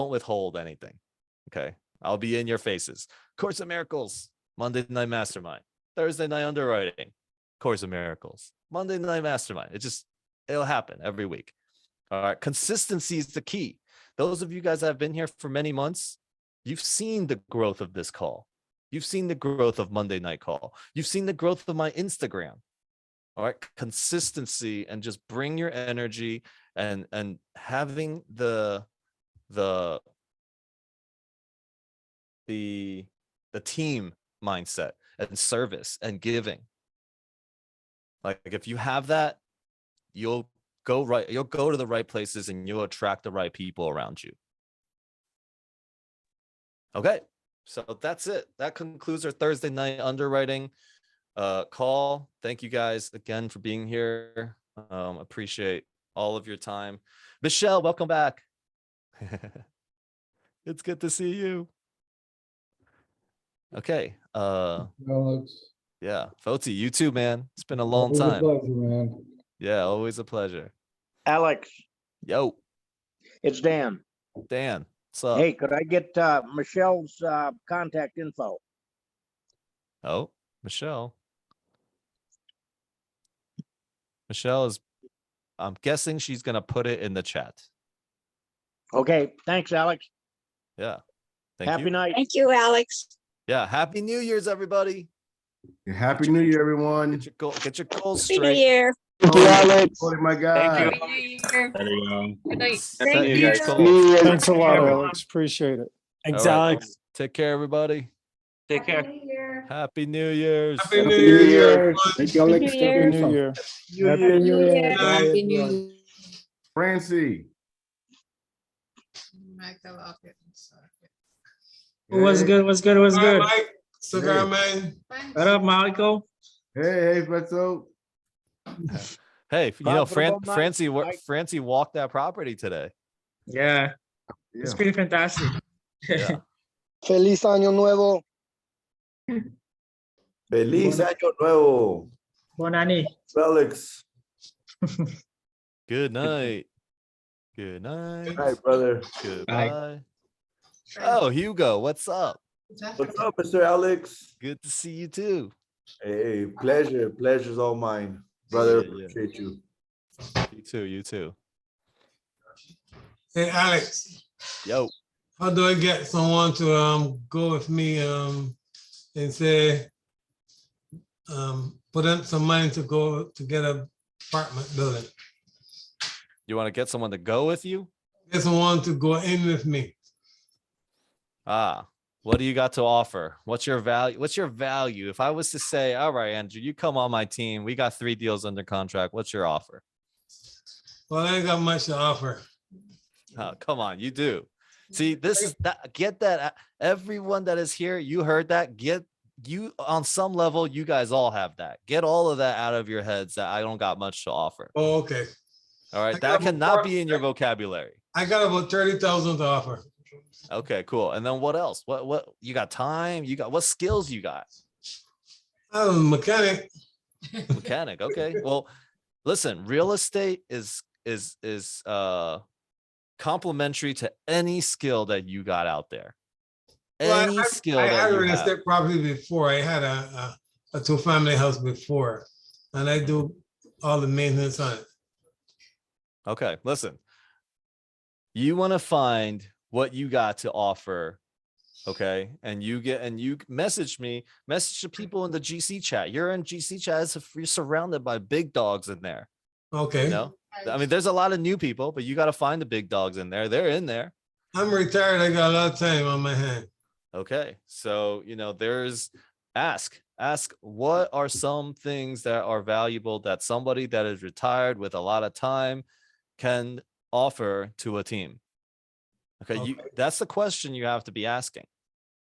withhold anything. Okay. I'll be in your faces. Course of Miracles, Monday Night Mastermind, Thursday Night Underwriting, Course of Miracles, Monday Night Mastermind. It'll happen every week. All right. Consistency is the key. Those of you guys that have been here for many months, you've seen the growth of this call. You've seen the growth of Monday Night Call. You've seen the growth of my Instagram. All right. Consistency, and just bring your energy and having the team mindset and service and giving. Like if you have that, you'll go to the right places and you'll attract the right people around you. Okay, so that's it. That concludes our Thursday night underwriting call. Thank you guys again for being here. Appreciate all of your time. Michelle, welcome back. It's good to see you. Okay. Alex, Yeah, Foti, you too, man. It's been a long always a time. pleasure, man. Yeah, always a pleasure. Alex, Yo, it's Dan. Dan, what's up? Hey, could I get Michelle's contact info? Oh, Michelle. Michelle is, I'm guessing she's gonna put it in the chat. Okay, thanks, Alex. Yeah. Thank Happy you. night. Thank you, Alex. Yeah, Happy New Year's, everybody. Happy New Year, everyone. Get your goals Happy New straight. Year. Thank you, Alex. Oh my God. Happy New Year. There you go. Good night. Set Thank huge you. goals. Thanks a lot, Alex. Appreciate it. All right. Take care, everybody. Take care. Happy New Year's. Happy New Year. Thank you, Happy Alex. New Year. Happy New Year. Happy New Year. Bye, Happy New everyone. Year. Francie. What's good? What's good? What's All right, good? Mike, cigar man. What up, Michael? Hey, Fetzo. Hey, Profitable night, Francie Mike. Francie walked that property today. Yeah, it's Yeah. pretty fantastic. Yeah. Feliz Año Nuevo. Feliz Año Nuevo. Bonani. Alex. Good night. Good night. Hi, brother. Goodbye. Oh, Hugo, what's up? What's up, Mr. Alex? Good to see you too. Hey, pleasure. Pleasure's all mine. Brother, Yeah. appreciate you. You too. You too. Hey, Alex, Yo. how do I get someone to go with me and say put in some money to go to get an apartment building? You want to get someone to go with you? Get someone to go in with me. What do you got to offer? What's your value? What's your value? If I was to say, all right, Andrew, you come on my team. We got 3 deals under contract. What's your offer? Well, I ain't got much to offer. Oh, come on, you do. See, this is that. Get that. Everyone that is here, you heard that. Get you on some level. You guys all have that. Get all of that out of your heads. That I don't got much to offer. Oh, okay. All right, I got that about cannot be in your vocabulary. I got about 30,000 to offer. Okay, cool. And then what else? What you got? Time? You got what skills you got? I'm a mechanic. Mechanic. Okay. Well, listen, real estate is complementary to any skill that you got out there. Well, Any skill I that had you real have. estate property before. I had a a two-family house before, and I do all the maintenance on it. Okay, listen. You want to find what you got to offer, okay? And you message the people in the GC chat. You're in GC chat, you're surrounded by big dogs in there. Okay. You know, I mean, there's a lot of new people, but you got to find the big dogs in there. They're in there. I'm retired. I got a lot of time on my hand. Okay, so there's ask what are some things that are valuable that somebody that is retired with a lot of time can offer to a team. Okay, that's the question you have to be asking.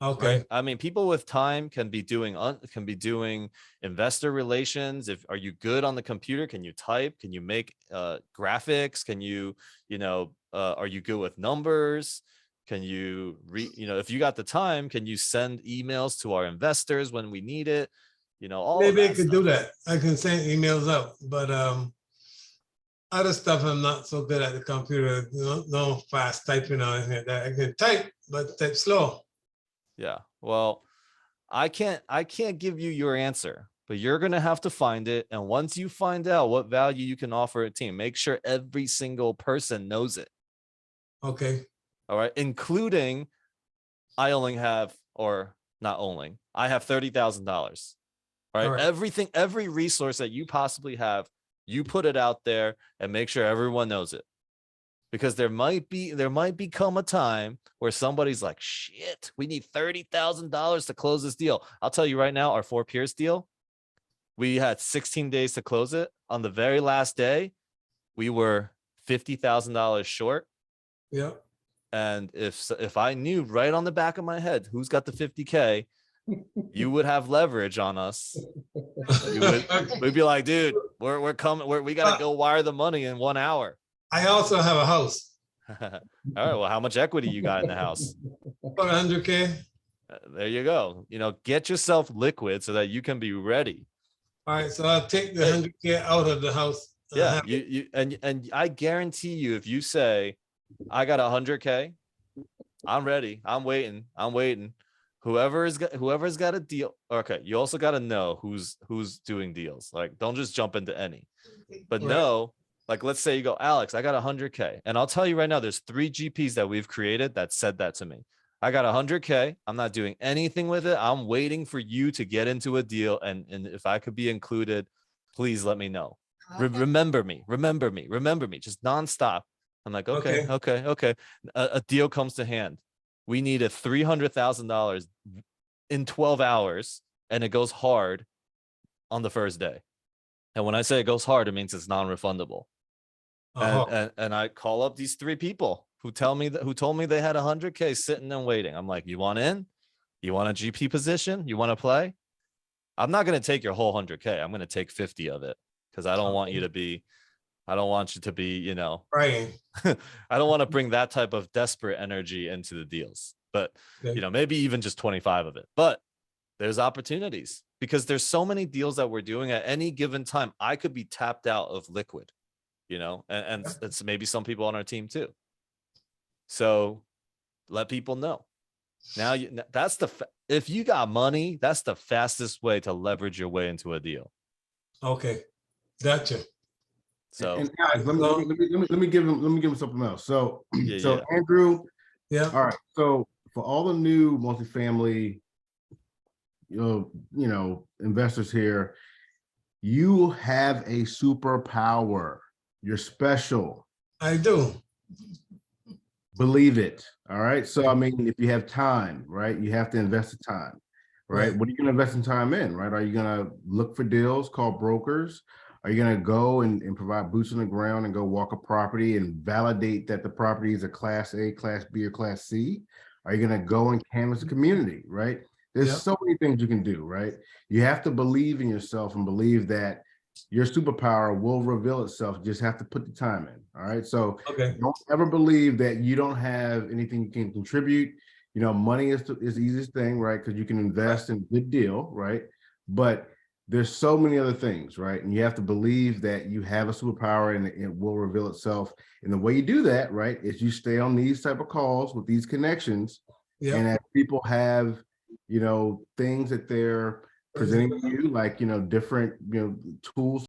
Okay. Right? I mean, people with time can be doing investor relations. Are you good on the computer? Can you type? Can you make graphics? Can you are you good with numbers? Can you if you got the time, can you send emails to our investors when we need it? All Maybe I that could stuff. do that. I can send emails out, but other stuff I'm not so good at the computer. No fast typing or anything like that. I can type, but type slow. Yeah. Well, I can't give you your answer, but you're going to have to find it. And once you find out what value you can offer a team, make sure every single person knows it. Okay. All right. Including I only have, or not only, I have $30,000. All right. All right. Everything, every resource that you possibly have, you put it out there and make sure everyone knows it. Because there might become a time where somebody's like, shit, we need $30,000 to close this deal. I'll tell you right now, our Four Peers deal, we had 16 days to close it. On the very last day, we were $50,000 short. Yeah. And if I knew right on the back of my head who's got the 50K, you would have leverage on us. We'd be like, dude, we're coming. We got to go wire the money in 1 hour. I also have a house. All right. Well, how much equity you got in the house? About 100K. There you go. Get yourself liquid so that you can be ready. All right. So I'll take the 100K out of the house. Yeah. And I guarantee you, if you say, I got 100K, I'm ready. I'm waiting. Whoever's got a deal. Okay. You also got to know who's doing deals. Like, don't just jump into any, but know. Like, let's say you go, Alex, I got 100K. And I'll tell you right now, there's 3 GPs that we've created that said that to me. I got 100K. I'm not doing anything with it. I'm waiting for you to get into a deal. And if I could be included, please let me know. Remember me, just nonstop. I'm like, okay. A deal comes to hand. We need a $300,000 in 12 hours, and it goes hard on the first day. And when I say it goes hard, it means it's non-refundable. And I call up these 3 people who told me they had 100K sitting and waiting. I'm like, you want in? You want a GP position? You want to play? I'm not going to take your whole 100K. I'm going to take 50 of it because I don't want you to be, right. I don't want to bring that type of desperate energy into the deals, but maybe even just 25 of it. But there's opportunities because there's so many deals that we're doing at any given time. I could be tapped out of liquid, and it's maybe some people on our team too. So let people know. Now if you got money, that's the fastest way to leverage your way into a deal. Okay. Gotcha. So and guys, let me give him something else. So yeah. Andrew, yeah. All right. So for all the new multifamily, investors here, you have a superpower. You're special. I do. Believe it. All right. So I mean, if you have time, right, you have to invest the time, right? What are you going to invest in time in, right? Are you going to look for deals, call brokers? Are you going to go and provide boots on the ground and go walk a property and validate that the property is a class A, class B, or class C? Are you going to go and canvass the community, right? There's so many things you can do, right? You have to believe in yourself and believe that your superpower will reveal itself. You just have to put the time in. All right. So don't ever believe that you don't have anything you can contribute. Money is the easiest thing, right? Because you can invest in a good deal, right? But there's so many other things, right? And you have to believe that you have a superpower and it will reveal itself. And the way you do that, right, is you stay on these type of calls with these connections. And as people have, things that they're presenting to you, like, different, tools